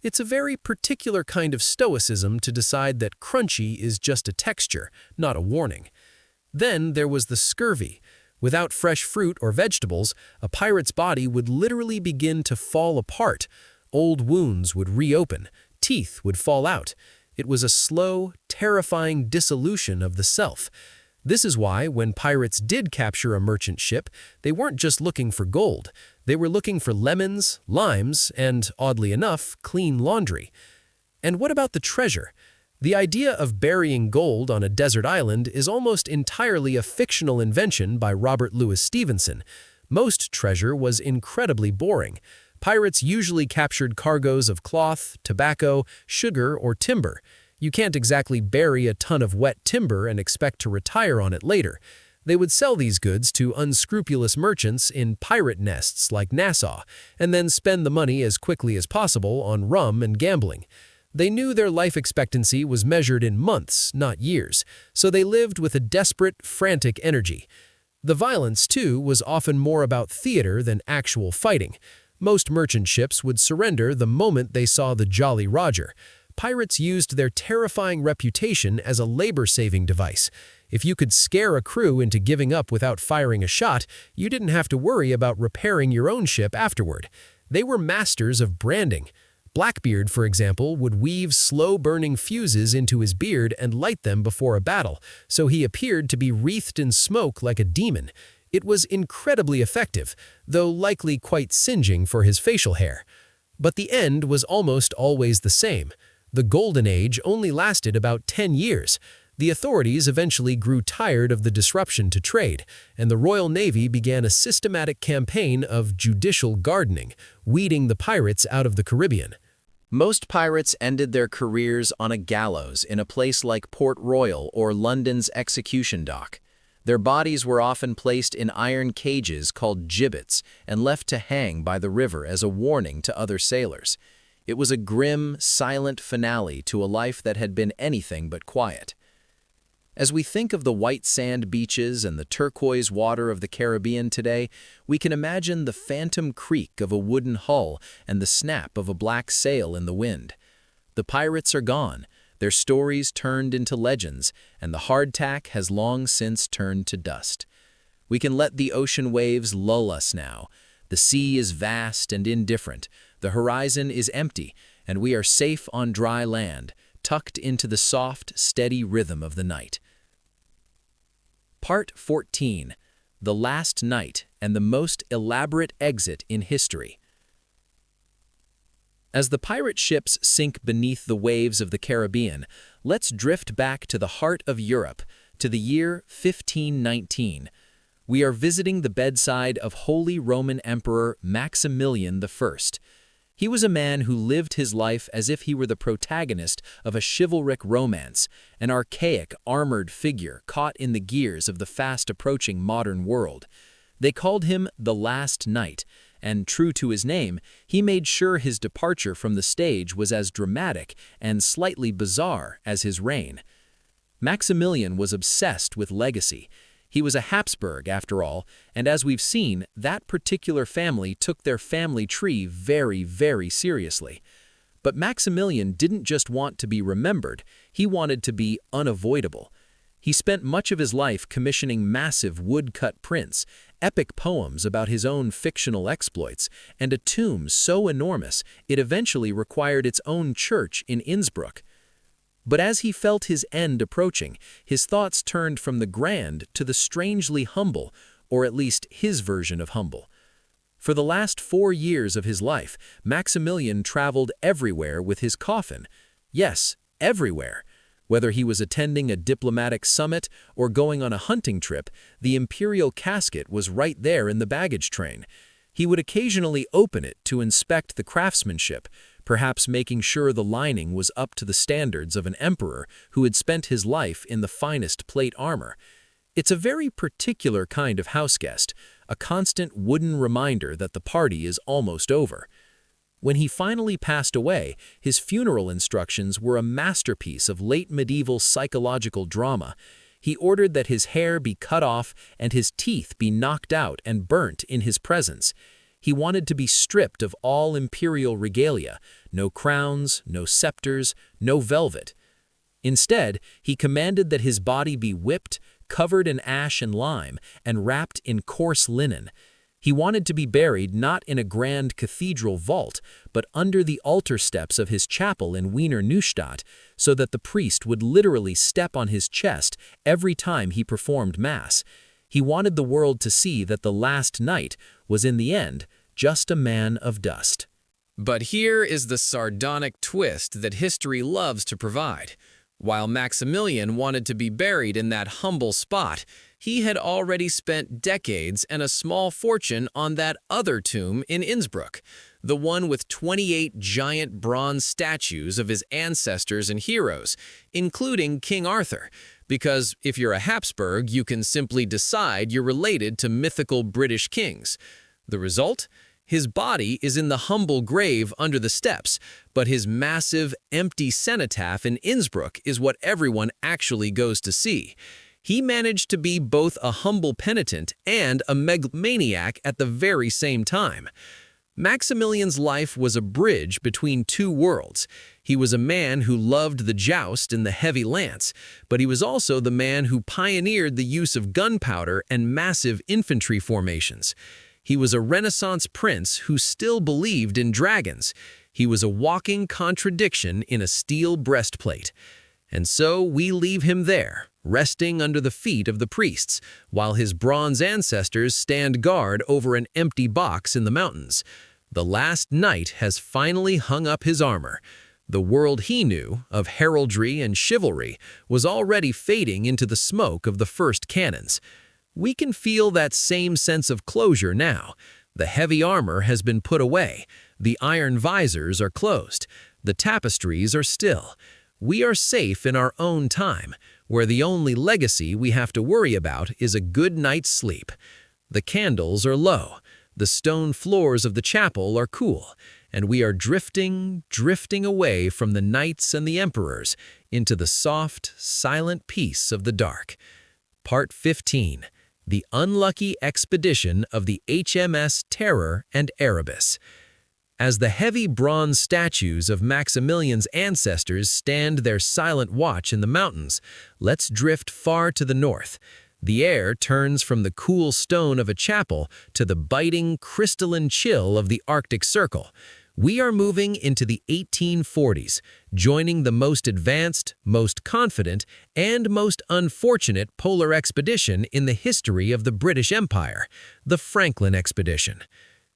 It's a very particular kind of stoicism to decide that crunchy is just a texture, not a warning. Then there was the scurvy. Without fresh fruit or vegetables, a pirate's body would literally begin to fall apart. Old wounds would reopen, teeth would fall out. It was a slow, terrifying dissolution of the self. This is why, when pirates did capture a merchant ship, they weren't just looking for gold. They were looking for lemons, limes, and, oddly enough, clean laundry. And what about the treasure? The idea of burying gold on a desert island is almost entirely a fictional invention by Robert Louis Stevenson. Most treasure was incredibly boring. Pirates usually captured cargoes of cloth, tobacco, sugar, or timber. You can't exactly bury a ton of wet timber and expect to retire on it later. They would sell these goods to unscrupulous merchants in pirate nests like Nassau, and then spend the money as quickly as possible on rum and gambling. They knew their life expectancy was measured in months, not years, so they lived with a desperate, frantic energy. The violence, too, was often more about theater than actual fighting. Most merchant ships would surrender the moment they saw the Jolly Roger. Pirates used their terrifying reputation as a labor-saving device. If you could scare a crew into giving up without firing a shot, you didn't have to worry about repairing your own ship afterward. They were masters of branding. Blackbeard, for example, would weave slow-burning fuses into his beard and light them before a battle, so he appeared to be wreathed in smoke like a demon. It was incredibly effective, though likely quite singeing for his facial hair. But the end was almost always the same. The Golden Age only lasted about 10 years. The authorities eventually grew tired of the disruption to trade, and the Royal Navy began a systematic campaign of judicial gardening, weeding the pirates out of the Caribbean. Most pirates ended their careers on a gallows in a place like Port Royal or London's execution dock. Their bodies were often placed in iron cages called gibbets and left to hang by the river as a warning to other sailors. It was a grim, silent finale to a life that had been anything but quiet. As we think of the white sand beaches and the turquoise water of the Caribbean today, we can imagine the phantom creak of a wooden hull and the snap of a black sail in the wind. The pirates are gone, their stories turned into legends, and the hardtack has long since turned to dust. We can let the ocean waves lull us now. The sea is vast and indifferent, the horizon is empty, and we are safe on dry land, tucked into the soft, steady rhythm of the night. Part 14. The Last Night and the Most Elaborate Exit in History. As the pirate ships sink beneath the waves of the Caribbean, let's drift back to the heart of Europe, to the year 1519. We are visiting the bedside of Holy Roman Emperor Maximilian I. He was a man who lived his life as if he were the protagonist of a chivalric romance, an archaic, armored figure caught in the gears of the fast-approaching modern world. They called him the Last Knight, and true to his name, he made sure his departure from the stage was as dramatic and slightly bizarre as his reign. Maximilian was obsessed with legacy. He was a Habsburg, after all, and as we've seen, that particular family took their family tree very, very seriously. But Maximilian didn't just want to be remembered, he wanted to be unavoidable. He spent much of his life commissioning massive woodcut prints, epic poems about his own fictional exploits, and a tomb so enormous it eventually required its own church in Innsbruck. But as he felt his end approaching, his thoughts turned from the grand to the strangely humble, or at least his version of humble. For the last 4 years of his life, Maximilian traveled everywhere with his coffin. Yes, everywhere. Whether he was attending a diplomatic summit or going on a hunting trip, the imperial casket was right there in the baggage train. He would occasionally open it to inspect the craftsmanship, perhaps making sure the lining was up to the standards of an emperor who had spent his life in the finest plate armor. It's a very particular kind of houseguest, a constant wooden reminder that the party is almost over. When he finally passed away, his funeral instructions were a masterpiece of late medieval psychological drama. He ordered that his hair be cut off and his teeth be knocked out and burnt in his presence. He wanted to be stripped of all imperial regalia, no crowns, no scepters, no velvet. Instead, he commanded that his body be whipped, covered in ash and lime, and wrapped in coarse linen. He wanted to be buried not in a grand cathedral vault, but under the altar steps of his chapel in Wiener Neustadt, so that the priest would literally step on his chest every time he performed Mass. He wanted the world to see that the Last Knight was in the end just a man of dust. But here is the sardonic twist that history loves to provide. While Maximilian wanted to be buried in that humble spot, he had already spent decades and a small fortune on that other tomb in Innsbruck, the one with 28 giant bronze statues of his ancestors and heroes, including King Arthur, because if you're a Habsburg, you can simply decide you're related to mythical British kings. The result? His body is in the humble grave under the steps, but his massive, empty cenotaph in Innsbruck is what everyone actually goes to see. He managed to be both a humble penitent and a megalomaniac at the very same time. Maximilian's life was a bridge between two worlds. He was a man who loved the joust and the heavy lance, but he was also the man who pioneered the use of gunpowder and massive infantry formations. He was a Renaissance prince who still believed in dragons. He was a walking contradiction in a steel breastplate. And so we leave him there, resting under the feet of the priests, while his bronze ancestors stand guard over an empty box in the mountains. The last knight has finally hung up his armor. The world he knew, of heraldry and chivalry, was already fading into the smoke of the first cannons. We can feel that same sense of closure now. The heavy armor has been put away. The iron visors are closed. The tapestries are still. We are safe in our own time, where the only legacy we have to worry about is a good night's sleep. The candles are low. The stone floors of the chapel are cool, and we are drifting away from the knights and the emperors into the soft, silent peace of the dark. Part 15. The Unlucky Expedition of the HMS Terror and Erebus. As the heavy bronze statues of Maximilian's ancestors stand their silent watch in the mountains, let's drift far to the north. The air turns from the cool stone of a chapel to the biting, crystalline chill of the Arctic Circle. We are moving into the 1840s, joining the most advanced, most confident, and most unfortunate polar expedition in the history of the British Empire, the Franklin Expedition.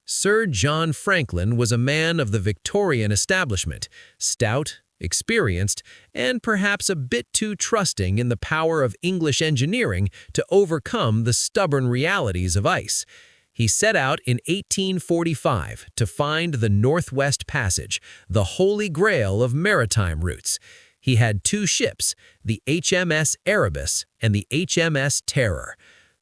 Sir John Franklin was a man of the Victorian establishment, stout, experienced, and perhaps a bit too trusting in the power of English engineering to overcome the stubborn realities of ice. He set out in 1845 to find the Northwest Passage, the holy grail of maritime routes. He had two ships, the HMS Erebus and the HMS Terror.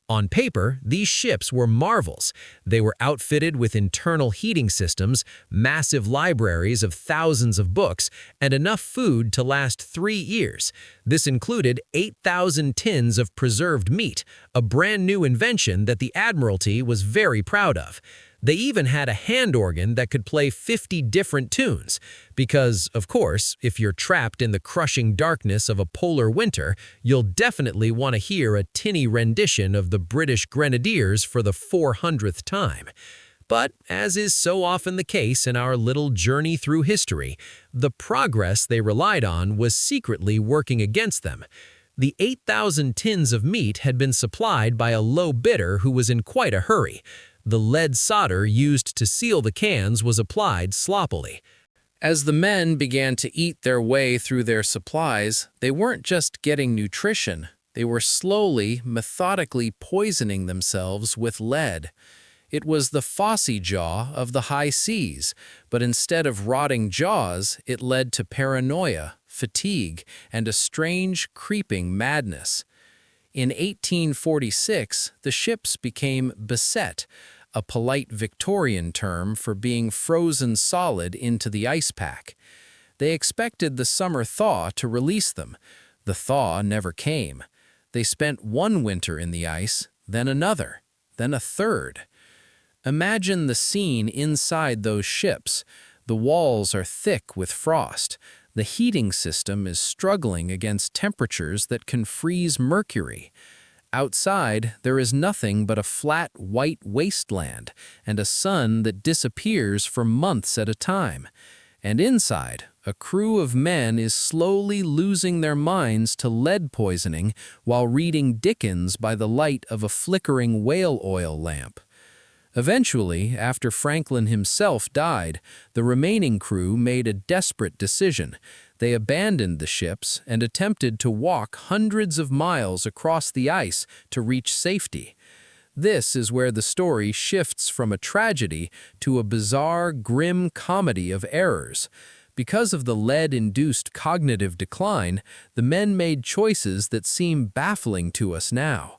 On paper, these ships were marvels. They were outfitted with internal heating systems, massive libraries of thousands of books, and enough food to last 3 years. This included 8,000 tins of preserved meat, a brand new invention that the Admiralty was very proud of. They even had a hand organ that could play 50 different tunes. Because, of course, if you're trapped in the crushing darkness of a polar winter, you'll definitely want to hear a tinny rendition of the British Grenadiers for the 400th time. But, as is so often the case in our little journey through history, the progress they relied on was secretly working against them. The 8,000 tins of meat had been supplied by a low bidder who was in quite a hurry. The lead solder used to seal the cans was applied sloppily. As the men began to eat their way through their supplies, they weren't just getting nutrition. They were slowly, methodically poisoning themselves with lead. It was the Phossy jaw of the high seas, but instead of rotting jaws, it led to paranoia, fatigue, and a strange, creeping madness. In 1846, the ships became beset, a polite Victorian term for being frozen solid into the ice pack. They expected the summer thaw to release them. The thaw never came. They spent one winter in the ice, then another, then a third. Imagine the scene inside those ships. The walls are thick with frost. The heating system is struggling against temperatures that can freeze mercury. Outside, there is nothing but a flat, white wasteland and a sun that disappears for months at a time. And inside, a crew of men is slowly losing their minds to lead poisoning while reading Dickens by the light of a flickering whale oil lamp. Eventually, after Franklin himself died, the remaining crew made a desperate decision. They abandoned the ships and attempted to walk hundreds of miles across the ice to reach safety. This is where the story shifts from a tragedy to a bizarre, grim comedy of errors. Because of the lead-induced cognitive decline, the men made choices that seem baffling to us now.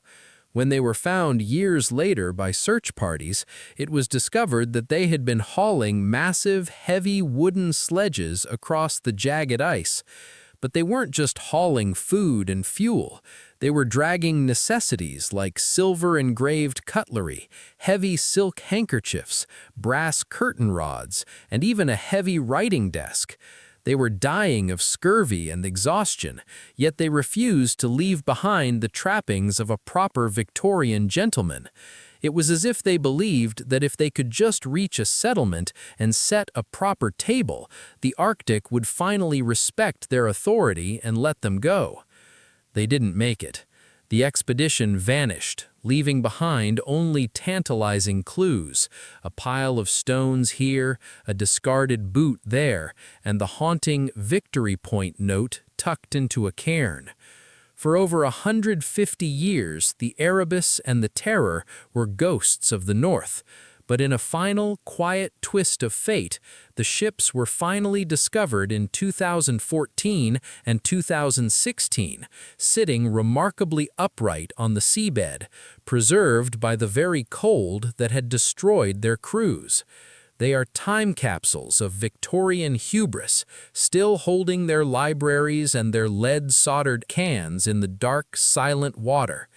When they were found years later by search parties, it was discovered that they had been hauling massive, heavy wooden sledges across the jagged ice. But they weren't just hauling food and fuel. They were dragging necessities like silver-engraved cutlery, heavy silk handkerchiefs, brass curtain rods, and even a heavy writing desk. They were dying of scurvy and exhaustion, yet they refused to leave behind the trappings of a proper Victorian gentleman. It was as if they believed that if they could just reach a settlement and set a proper table, the Arctic would finally respect their authority and let them go. They didn't make it. The expedition vanished, leaving behind only tantalizing clues, a pile of stones here, a discarded boot there, and the haunting victory point note tucked into a cairn. For over 150 years, the Erebus and the Terror were ghosts of the North, but in a final, quiet twist of fate, the ships were finally discovered in 2014 and 2016, sitting remarkably upright on the seabed, preserved by the very cold that had destroyed their crews. They are time capsules of Victorian hubris, still holding their libraries and their lead-soldered cans in the dark, silent water.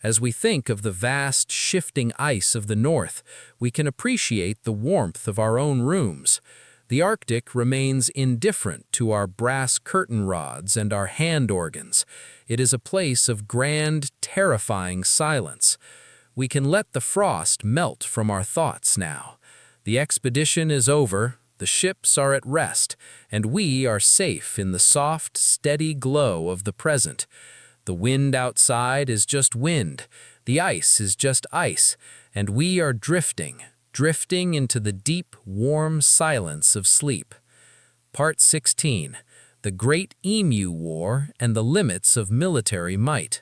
As we think of the vast, shifting ice of the North, we can appreciate the warmth of our own rooms. The Arctic remains indifferent to our brass curtain rods and our hand organs. It is a place of grand, terrifying silence. We can let the frost melt from our thoughts now. The expedition is over, the ships are at rest, and we are safe in the soft, steady glow of the present. The wind outside is just wind, the ice is just ice, and we are drifting into the deep, warm silence of sleep. Part 16. The Great Emu War and the Limits of Military Might.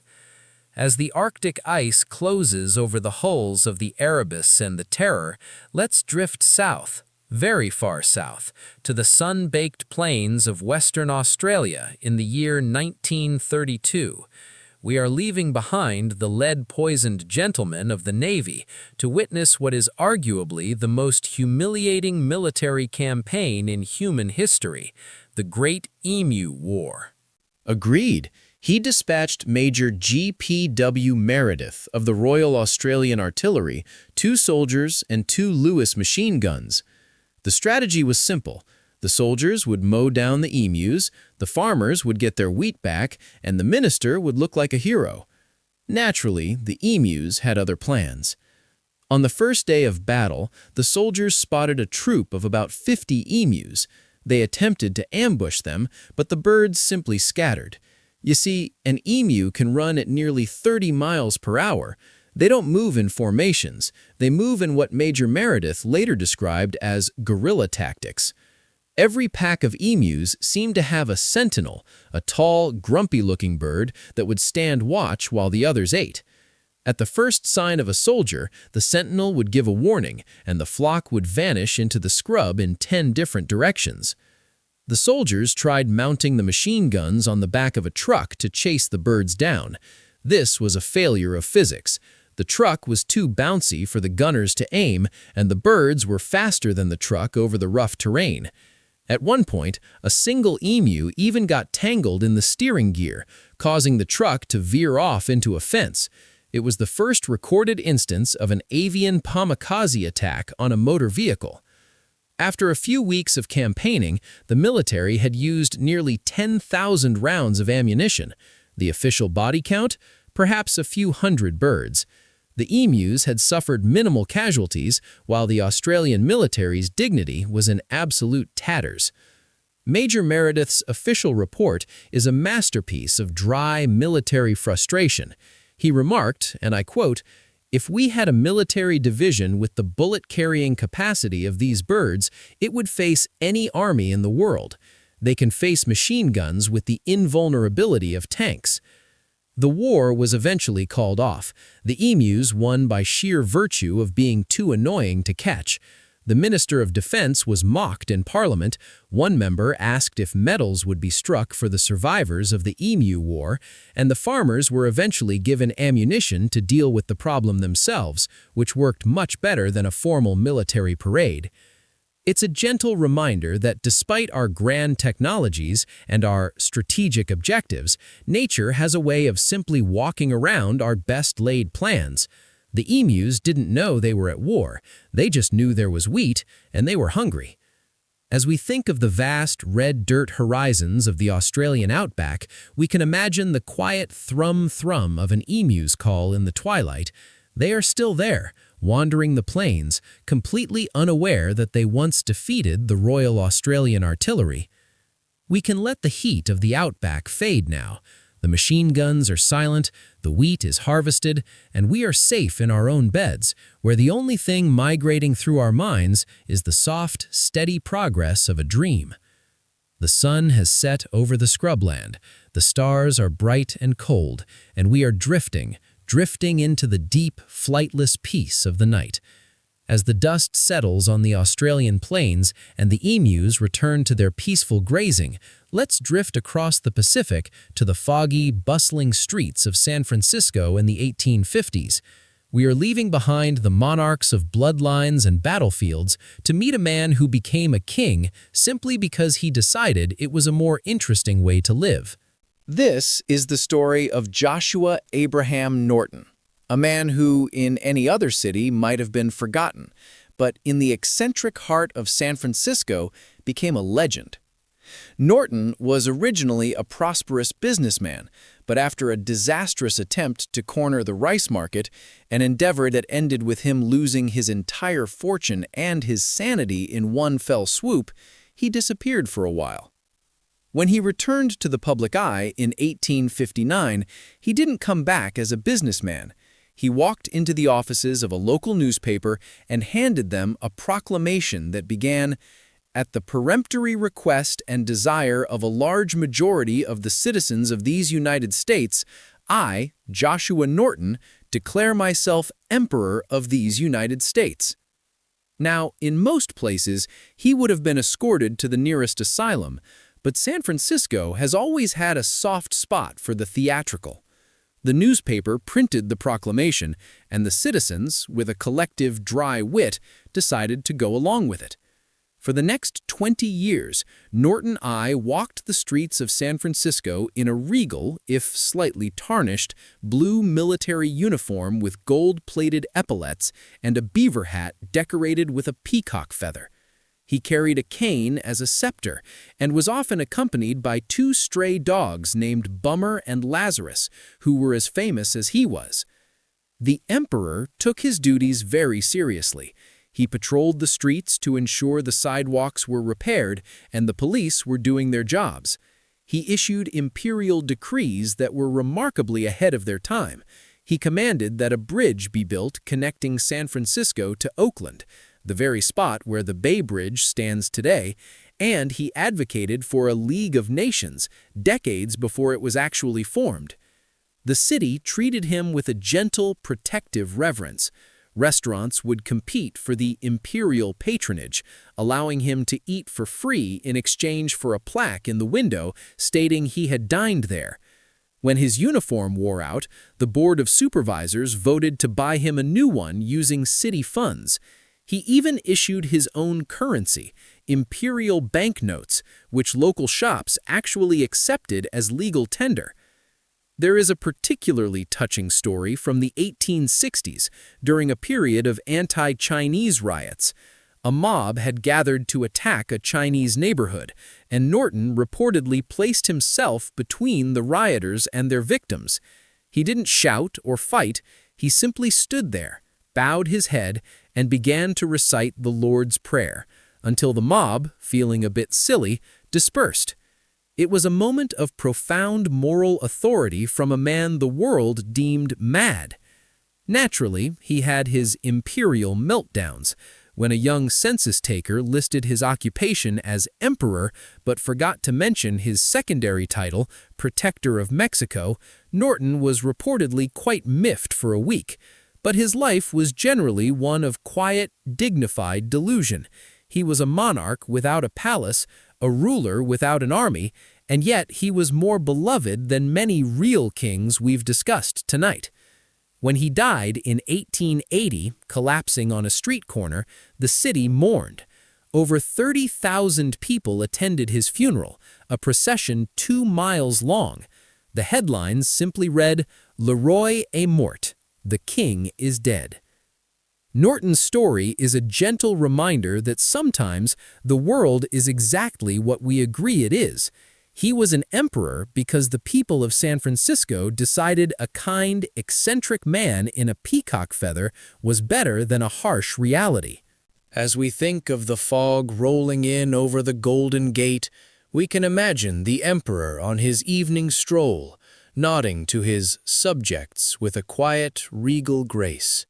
As the Arctic ice closes over the hulls of the Erebus and the Terror, let's drift south, very far south, to the sun-baked plains of Western Australia in the year 1932. We are leaving behind the lead-poisoned gentlemen of the Navy to witness what is arguably the most humiliating military campaign in human history, the Great Emu War. Agreed. He dispatched Major G.P.W. Meredith of the Royal Australian Artillery, 2 soldiers and 2 Lewis machine guns. The strategy was simple. The soldiers would mow down the emus, the farmers would get their wheat back, and the minister would look like a hero. Naturally, the emus had other plans. On the first day of battle, the soldiers spotted a troop of about 50 emus. They attempted to ambush them, but the birds simply scattered. You see, an emu can run at nearly 30 miles per hour. They don't move in formations. They move in what Major Meredith later described as guerrilla tactics. Every pack of emus seemed to have a sentinel, a tall, grumpy-looking bird that would stand watch while the others ate. At the first sign of a soldier, the sentinel would give a warning, and the flock would vanish into the scrub in 10 different directions. The soldiers tried mounting the machine guns on the back of a truck to chase the birds down. This was a failure of physics. The truck was too bouncy for the gunners to aim, and the birds were faster than the truck over the rough terrain. At one point, a single emu even got tangled in the steering gear, causing the truck to veer off into a fence. It was the first recorded instance of an avian kamikaze attack on a motor vehicle. After a few weeks of campaigning, the military had used nearly 10,000 rounds of ammunition. The official body count? Perhaps a few hundred birds. The emus had suffered minimal casualties, while the Australian military's dignity was in absolute tatters. Major Meredith's official report is a masterpiece of dry military frustration. He remarked, and I quote, "If we had a military division with the bullet-carrying capacity of these birds, it would face any army in the world. They can face machine guns with the invulnerability of tanks." The war was eventually called off. The emus won by sheer virtue of being too annoying to catch. The Minister of Defense was mocked in Parliament. One member asked if medals would be struck for the survivors of the Emu War, and the farmers were eventually given ammunition to deal with the problem themselves, which worked much better than a formal military parade. It's a gentle reminder that despite our grand technologies and our strategic objectives, nature has a way of simply walking around our best-laid plans. The emus didn't know they were at war. They just knew there was wheat, and they were hungry. As we think of the vast red dirt horizons of the Australian outback, we can imagine the quiet thrum-thrum of an emu's call in the twilight. They are still there, wandering the plains, completely unaware that they once defeated the Royal Australian Artillery. We can let the heat of the outback fade now. The machine guns are silent, the wheat is harvested, and we are safe in our own beds, where the only thing migrating through our minds is the soft, steady progress of a dream. The sun has set over the scrubland, the stars are bright and cold, and we are drifting into the deep, flightless peace of the night. As the dust settles on the Australian plains and the emus return to their peaceful grazing, let's drift across the Pacific to the foggy, bustling streets of San Francisco in the 1850s. We are leaving behind the monarchs of bloodlines and battlefields to meet a man who became a king simply because he decided it was a more interesting way to live. This is the story of Joshua Abraham Norton, a man who, in any other city, might have been forgotten, but in the eccentric heart of San Francisco became a legend. Norton was originally a prosperous businessman, but after a disastrous attempt to corner the rice market, an endeavor that ended with him losing his entire fortune and his sanity in one fell swoop, he disappeared for a while. When he returned to the public eye in 1859, he didn't come back as a businessman. He walked into the offices of a local newspaper and handed them a proclamation that began, "At the peremptory request and desire of a large majority of the citizens of these United States, I, Joshua Norton, declare myself Emperor of these United States." Now, in most places, he would have been escorted to the nearest asylum, but San Francisco has always had a soft spot for the theatrical. The newspaper printed the proclamation, and the citizens, with a collective dry wit, decided to go along with it. For the next 20 years, Norton I walked the streets of San Francisco in a regal, if slightly tarnished, blue military uniform with gold-plated epaulets and a beaver hat decorated with a peacock feather. He carried a cane as a scepter and was often accompanied by two stray dogs named Bummer and Lazarus, who were as famous as he was. The emperor took his duties very seriously. He patrolled the streets to ensure the sidewalks were repaired and the police were doing their jobs. He issued imperial decrees that were remarkably ahead of their time. He commanded that a bridge be built connecting San Francisco to Oakland, the very spot where the Bay Bridge stands today, and he advocated for a League of Nations decades before it was actually formed. The city treated him with a gentle, protective reverence. Restaurants would compete for the imperial patronage, allowing him to eat for free in exchange for a plaque in the window stating he had dined there. When his uniform wore out, the Board of Supervisors voted to buy him a new one using city funds. He even issued his own currency, imperial banknotes, which local shops actually accepted as legal tender. There is a particularly touching story from the 1860s, during a period of anti-Chinese riots. A mob had gathered to attack a Chinese neighborhood, and Norton reportedly placed himself between the rioters and their victims. He didn't shout or fight, he simply stood there, bowed his head, and began to recite the Lord's Prayer, until the mob, feeling a bit silly, dispersed. It was a moment of profound moral authority from a man the world deemed mad. Naturally, he had his imperial meltdowns. When a young census taker listed his occupation as emperor but forgot to mention his secondary title, Protector of Mexico, Norton was reportedly quite miffed for a week. But his life was generally one of quiet, dignified delusion. He was a monarch without a palace, a ruler without an army, and yet he was more beloved than many real kings we've discussed tonight. When he died in 1880, collapsing on a street corner, the city mourned. Over 30,000 people attended his funeral, a procession 2 miles long. The headlines simply read, "Le Roi est mort." The king is dead. Norton's story is a gentle reminder that sometimes the world is exactly what we agree it is. He was an emperor because the people of San Francisco decided a kind, eccentric man in a peacock feather was better than a harsh reality. As we think of the fog rolling in over the Golden Gate, we can imagine the emperor on his evening stroll, nodding to his subjects with a quiet, regal grace.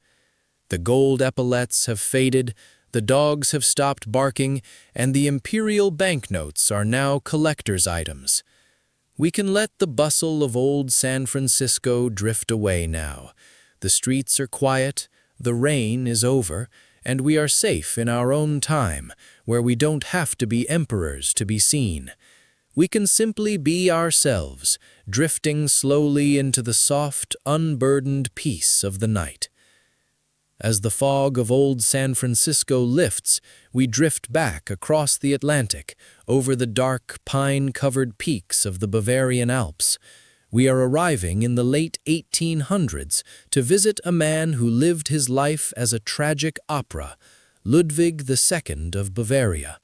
The gold epaulets have faded, the dogs have stopped barking, and the imperial banknotes are now collector's items. We can let the bustle of old San Francisco drift away now. The streets are quiet, the rain is over, and we are safe in our own time, where we don't have to be emperors to be seen. We can simply be ourselves, drifting slowly into the soft, unburdened peace of the night. As the fog of old San Francisco lifts, we drift back across the Atlantic, over the dark, pine-covered peaks of the Bavarian Alps. We are arriving in the late 1800s to visit a man who lived his life as a tragic opera, Ludwig II of Bavaria.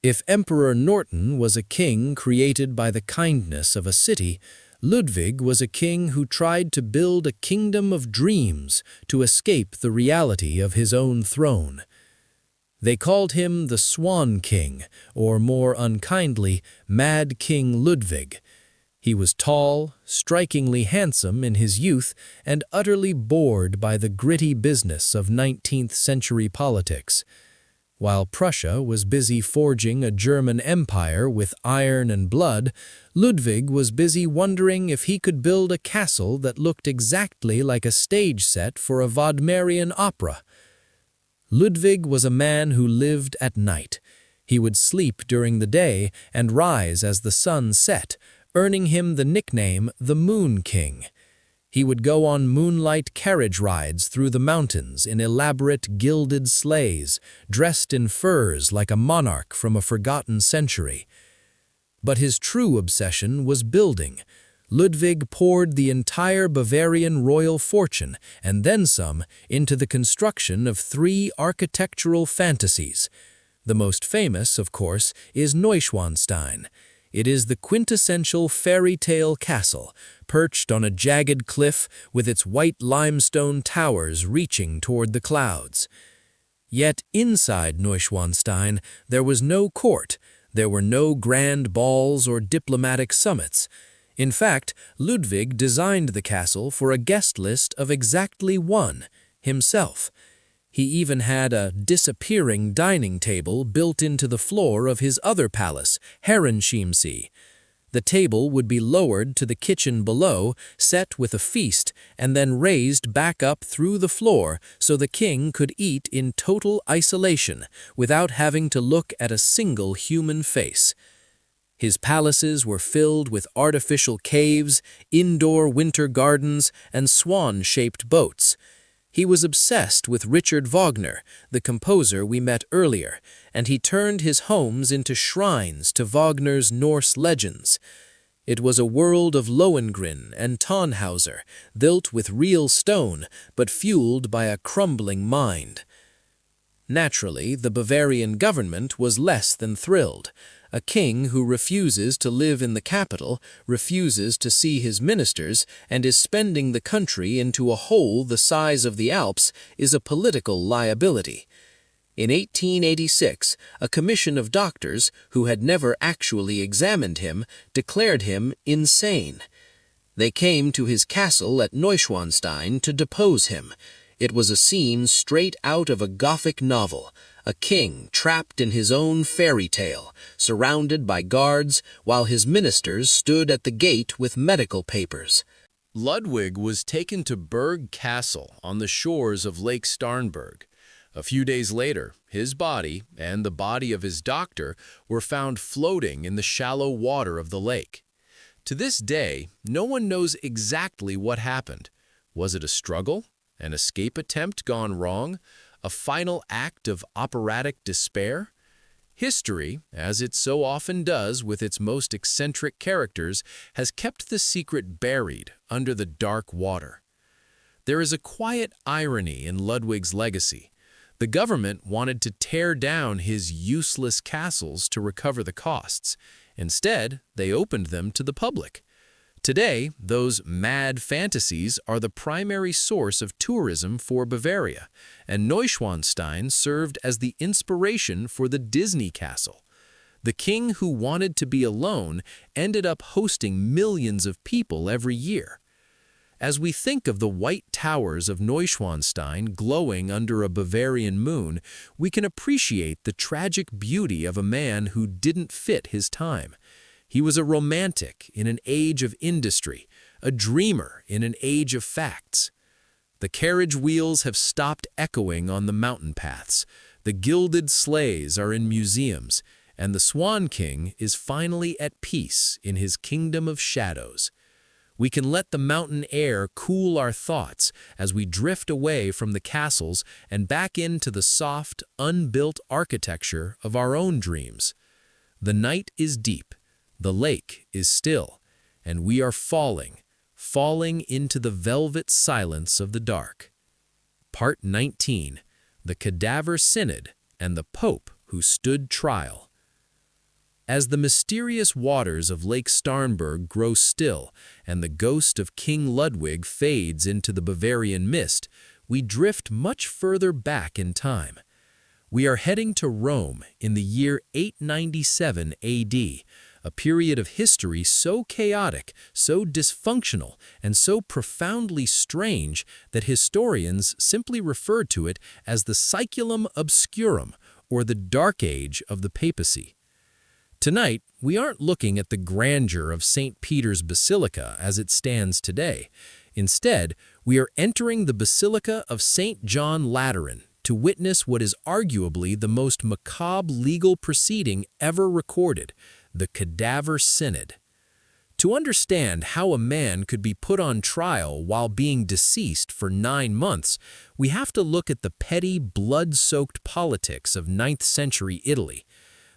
If Emperor Norton was a king created by the kindness of a city, Ludwig was a king who tried to build a kingdom of dreams to escape the reality of his own throne. They called him the Swan King, or more unkindly, Mad King Ludwig. He was tall, strikingly handsome in his youth, and utterly bored by the gritty business of 19th-century politics. While Prussia was busy forging a German empire with iron and blood, Ludwig was busy wondering if he could build a castle that looked exactly like a stage set for a Wagnerian opera. Ludwig was a man who lived at night. He would sleep during the day and rise as the sun set, earning him the nickname the Moon King. He would go on moonlight carriage rides through the mountains in elaborate gilded sleighs, dressed in furs like a monarch from a forgotten century. But his true obsession was building. Ludwig poured the entire Bavarian royal fortune, and then some, into the construction of 3 architectural fantasies. The most famous, of course, is Neuschwanstein. It is the quintessential fairy tale castle, perched on a jagged cliff with its white limestone towers reaching toward the clouds. Yet inside Neuschwanstein there was no court, there were no grand balls or diplomatic summits. In fact, Ludwig designed the castle for a guest list of exactly one, himself. He even had a disappearing dining table built into the floor of his other palace, Herrenchiemsee. The table would be lowered to the kitchen below, set with a feast, and then raised back up through the floor so the king could eat in total isolation without having to look at a single human face. His palaces were filled with artificial caves, indoor winter gardens, and swan-shaped boats. He was obsessed with Richard Wagner, the composer we met earlier, and he turned his homes into shrines to Wagner's Norse legends. It was a world of Lohengrin and Tannhauser, built with real stone, but fueled by a crumbling mind. Naturally, the Bavarian government was less than thrilled. A king who refuses to live in the capital, refuses to see his ministers, and is spending the country into a hole the size of the Alps is a political liability. In 1886, a commission of doctors, who had never actually examined him, declared him insane. They came to his castle at Neuschwanstein to depose him. It was a scene straight out of a Gothic novel, a king trapped in his own fairy tale, surrounded by guards, while his ministers stood at the gate with medical papers. Ludwig was taken to Berg Castle on the shores of Lake Starnberg. A few days later, his body and the body of his doctor were found floating in the shallow water of the lake. To this day, no one knows exactly what happened. Was it a struggle? An escape attempt gone wrong? A final act of operatic despair? History, as it so often does with its most eccentric characters, has kept the secret buried under the dark water. There is a quiet irony in Ludwig's legacy. The government wanted to tear down his useless castles to recover the costs. Instead, they opened them to the public. Today, those mad fantasies are the primary source of tourism for Bavaria, and Neuschwanstein served as the inspiration for the Disney castle. The king who wanted to be alone ended up hosting millions of people every year. As we think of the white towers of Neuschwanstein glowing under a Bavarian moon, we can appreciate the tragic beauty of a man who didn't fit his time. He was a romantic in an age of industry, a dreamer in an age of facts. The carriage wheels have stopped echoing on the mountain paths, the gilded sleighs are in museums, and the Swan King is finally at peace in his kingdom of shadows. We can let the mountain air cool our thoughts as we drift away from the castles and back into the soft, unbuilt architecture of our own dreams. The night is deep, the lake is still, and we are falling into the velvet silence of the dark. Part 19. The Cadaver Synod and the Pope Who Stood Trial. As the mysterious waters of Lake Starnberg grow still and the ghost of King Ludwig fades into the Bavarian mist, we drift much further back in time. We are heading to Rome in the year 897 AD, a period of history so chaotic, so dysfunctional, and so profoundly strange that historians simply refer to it as the Saeculum Obscurum, or the Dark Age of the Papacy. Tonight, we aren't looking at the grandeur of St. Peter's Basilica as it stands today. Instead, we are entering the Basilica of St. John Lateran to witness what is arguably the most macabre legal proceeding ever recorded, the Cadaver Synod. To understand how a man could be put on trial while being deceased for 9 months, we have to look at the petty, blood-soaked politics of 9th century Italy.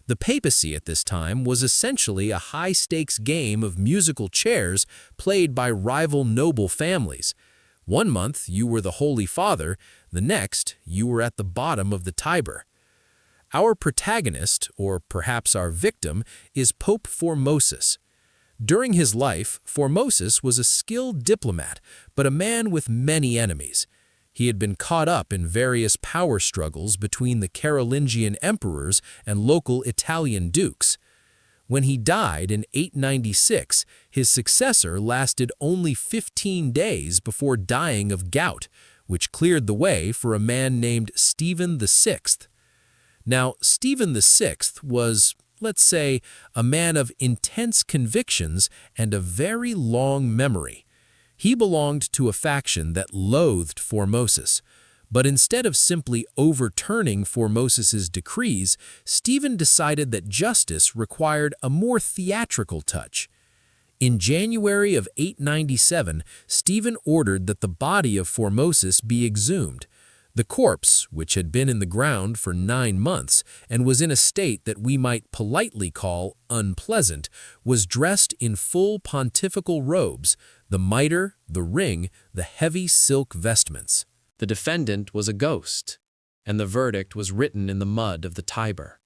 The papacy at this time was essentially a high-stakes game of musical chairs played by rival noble families. One month you were the Holy Father, the next you were at the bottom of the Tiber. Our protagonist, or perhaps our victim, is Pope Formosus. During his life, Formosus was a skilled diplomat, but a man with many enemies. He had been caught up in various power struggles between the Carolingian emperors and local Italian dukes. When he died in 896, his successor lasted only 15 days before dying of gout, which cleared the way for a man named Stephen VI. Now, Stephen VI was, let's say, a man of intense convictions and a very long memory. He belonged to a faction that loathed Formosus, but instead of simply overturning Formosus's decrees, Stephen decided that justice required a more theatrical touch. In January of 897, Stephen ordered that the body of Formosus be exhumed. The corpse, which had been in the ground for 9 months and was in a state that we might politely call unpleasant, was dressed in full pontifical robes, the mitre, the ring, the heavy silk vestments. The defendant was a ghost, and the verdict was written in the mud of the Tiber.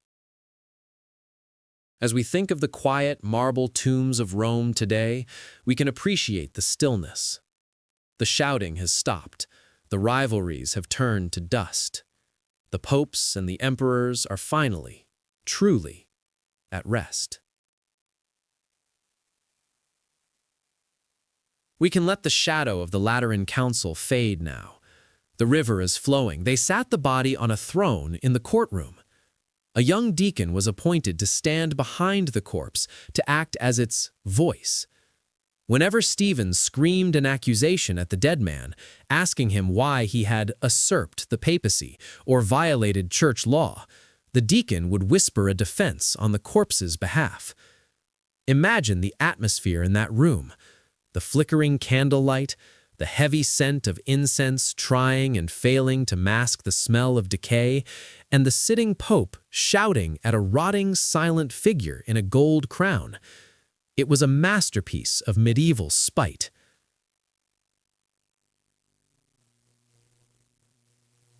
As we think of the quiet marble tombs of Rome today, we can appreciate the stillness. The shouting has stopped. The rivalries have turned to dust. The popes and the emperors are finally, truly, at rest. We can let the shadow of the Lateran Council fade now. The river is flowing. They sat the body on a throne in the courtroom. A young deacon was appointed to stand behind the corpse to act as its voice. Whenever Stephen screamed an accusation at the dead man, asking him why he had usurped the papacy or violated church law, the deacon would whisper a defense on the corpse's behalf. Imagine the atmosphere in that room. The flickering candlelight, the heavy scent of incense trying and failing to mask the smell of decay, and the sitting pope shouting at a rotting, silent figure in a gold crown. It was a masterpiece of medieval spite.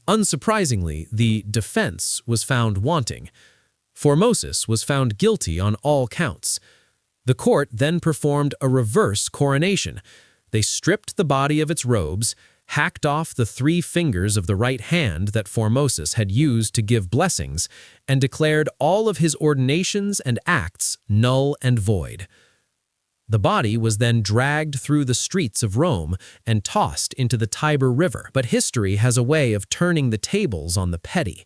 Unsurprisingly, the defense was found wanting. Formosus was found guilty on all counts. The court then performed a reverse coronation. They stripped the body of its robes, hacked off the 3 fingers of the right hand that Formosus had used to give blessings, and declared all of his ordinations and acts null and void. The body was then dragged through the streets of Rome and tossed into the Tiber River. But history has a way of turning the tables on the petty.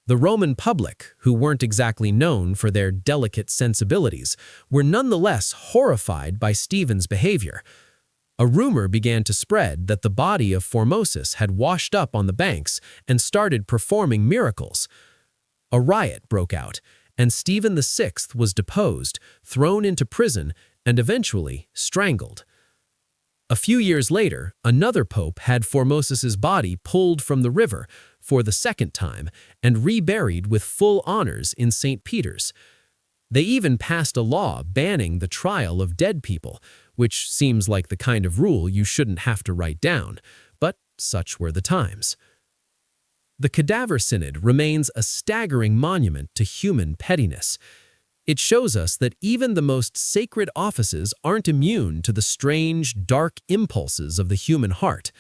The Roman public, who weren't exactly known for their delicate sensibilities, were nonetheless horrified by Stephen's behavior. A rumor began to spread that the body of Formosus had washed up on the banks and started performing miracles. A riot broke out, and Stephen VI was deposed, thrown into prison, and eventually strangled. A few years later, another pope had Formosus's body pulled from the river for the second time and reburied with full honors in St. Peter's. They even passed a law banning the trial of dead people, which seems like the kind of rule you shouldn't have to write down, but such were the times. The Cadaver Synod remains a staggering monument to human pettiness. It shows us that even the most sacred offices aren't immune to the strange, dark impulses of the human heart.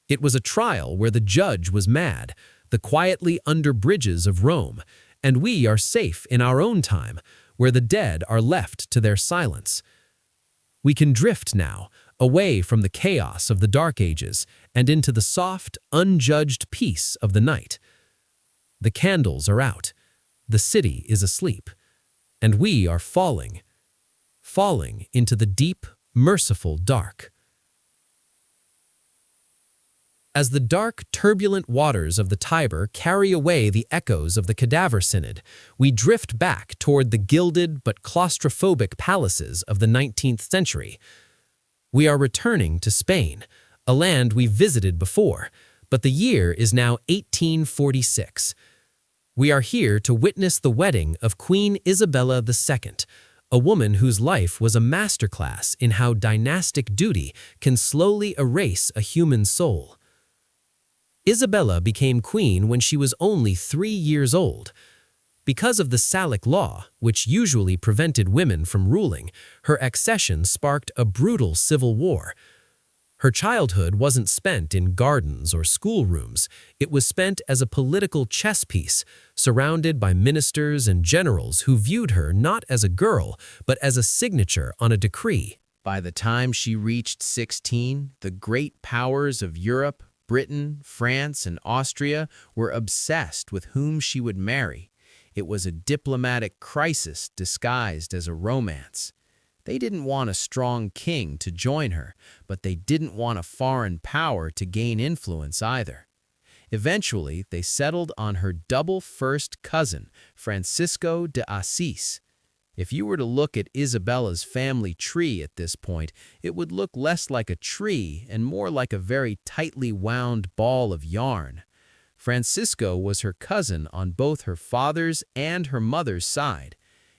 It was a trial where the judge was mad, the quietly under bridges of Rome, and we are safe in our own time, where the dead are left to their silence. We can drift now, away from the chaos of the Dark Ages and into the soft, unjudged peace of the night. The candles are out. The city is asleep. And we are falling into the deep, merciful dark. As the dark, turbulent waters of the Tiber carry away the echoes of the Cadaver Synod, we drift back toward the gilded but claustrophobic palaces of the 19th century. We are returning to Spain, a land we visited before, but the year is now 1846. We are here to witness the wedding of Queen Isabella II, a woman whose life was a masterclass in how dynastic duty can slowly erase a human soul. Isabella became queen when she was only 3 years old. Because of the Salic law, which usually prevented women from ruling, her accession sparked a brutal civil war. Her childhood wasn't spent in gardens or schoolrooms. It was spent as a political chess piece, surrounded by ministers and generals who viewed her not as a girl, but as a signature on a decree. By the time she reached 16, the great powers of Europe, Britain, France, and Austria were obsessed with whom she would marry. It was a diplomatic crisis disguised as a romance. They didn't want a strong king to join her, but they didn't want a foreign power to gain influence either. Eventually, they settled on her double first cousin, Francisco de Assis. If you were to look at Isabella's family tree at this point, it would look less like a tree and more like a very tightly wound ball of yarn. Francisco was her cousin on both her father's and her mother's side.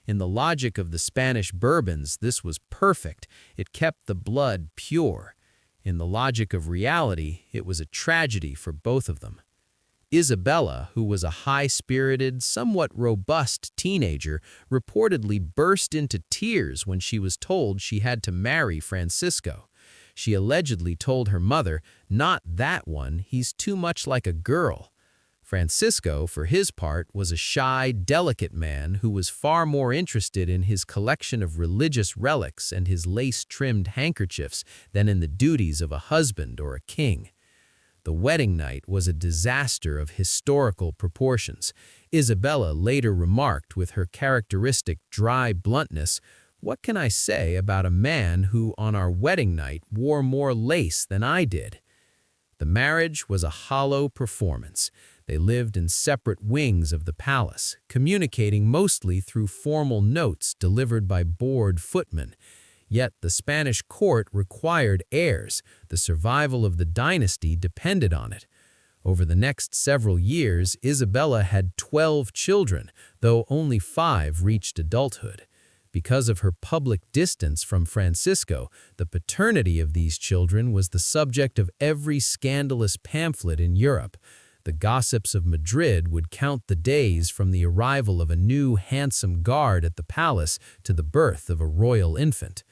In the logic of the Spanish Bourbons, this was perfect. It kept the blood pure. In the logic of reality, it was a tragedy for both of them. Isabella, who was a high-spirited, somewhat robust teenager, reportedly burst into tears when she was told she had to marry Francisco. She allegedly told her mother, "Not that one, he's too much like a girl." Francisco, for his part, was a shy, delicate man who was far more interested in his collection of religious relics and his lace-trimmed handkerchiefs than in the duties of a husband or a king. The wedding night was a disaster of historical proportions. Isabella later remarked with her characteristic dry bluntness, "What can I say about a man who, on our wedding night, wore more lace than I did?" The marriage was a hollow performance. They lived in separate wings of the palace, communicating mostly through formal notes delivered by bored footmen. Yet the Spanish court required heirs. The survival of the dynasty depended on it. Over the next several years, Isabella had 12 children, though only 5 reached adulthood. Because of her public distance from Francisco, the paternity of these children was the subject of every scandalous pamphlet in Europe. The gossips of Madrid would count the days from the arrival of a new handsome guard at the palace to the birth of a royal infant.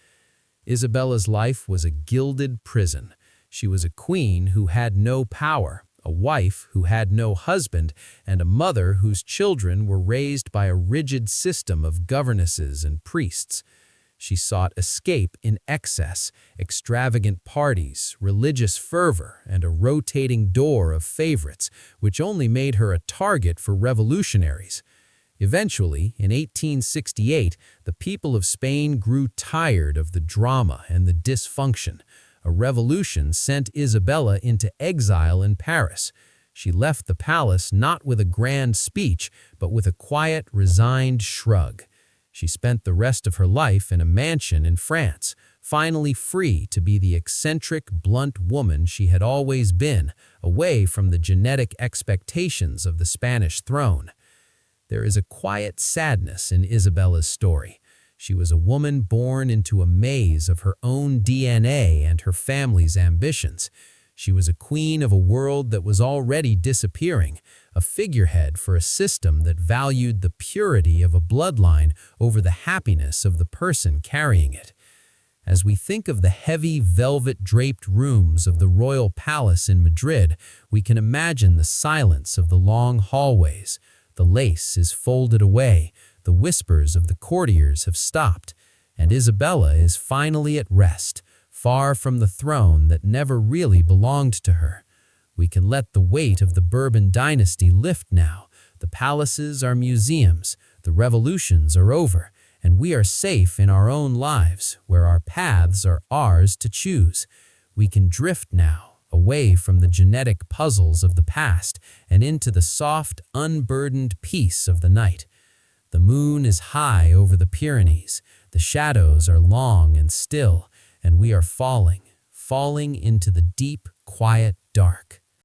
Isabella's life was a gilded prison. She was a queen who had no power, a wife who had no husband, and a mother whose children were raised by a rigid system of governesses and priests. She sought escape in excess, extravagant parties, religious fervor, and a rotating door of favorites, which only made her a target for revolutionaries. Eventually, in 1868, the people of Spain grew tired of the drama and the dysfunction. A revolution sent Isabella into exile in Paris. She left the palace not with a grand speech, but with a quiet, resigned shrug. She spent the rest of her life in a mansion in France, finally free to be the eccentric, blunt woman she had always been, away from the genetic expectations of the Spanish throne. There is a quiet sadness in Isabella's story. She was a woman born into a maze of her own DNA and her family's ambitions. She was a queen of a world that was already disappearing, a figurehead for a system that valued the purity of a bloodline over the happiness of the person carrying it. As we think of the heavy velvet-draped rooms of the royal palace in Madrid, we can imagine the silence of the long hallways. The lace is folded away, the whispers of the courtiers have stopped, and Isabella is finally at rest, far from the throne that never really belonged to her. We can let the weight of the Bourbon dynasty lift now. The palaces are museums, the revolutions are over, and we are safe in our own lives, where our paths are ours to choose. We can drift now, away from the genetic puzzles of the past and into the soft, unburdened peace of the night. The moon is high over the Pyrenees, the shadows are long and still, and we are falling into the deep, quiet dark.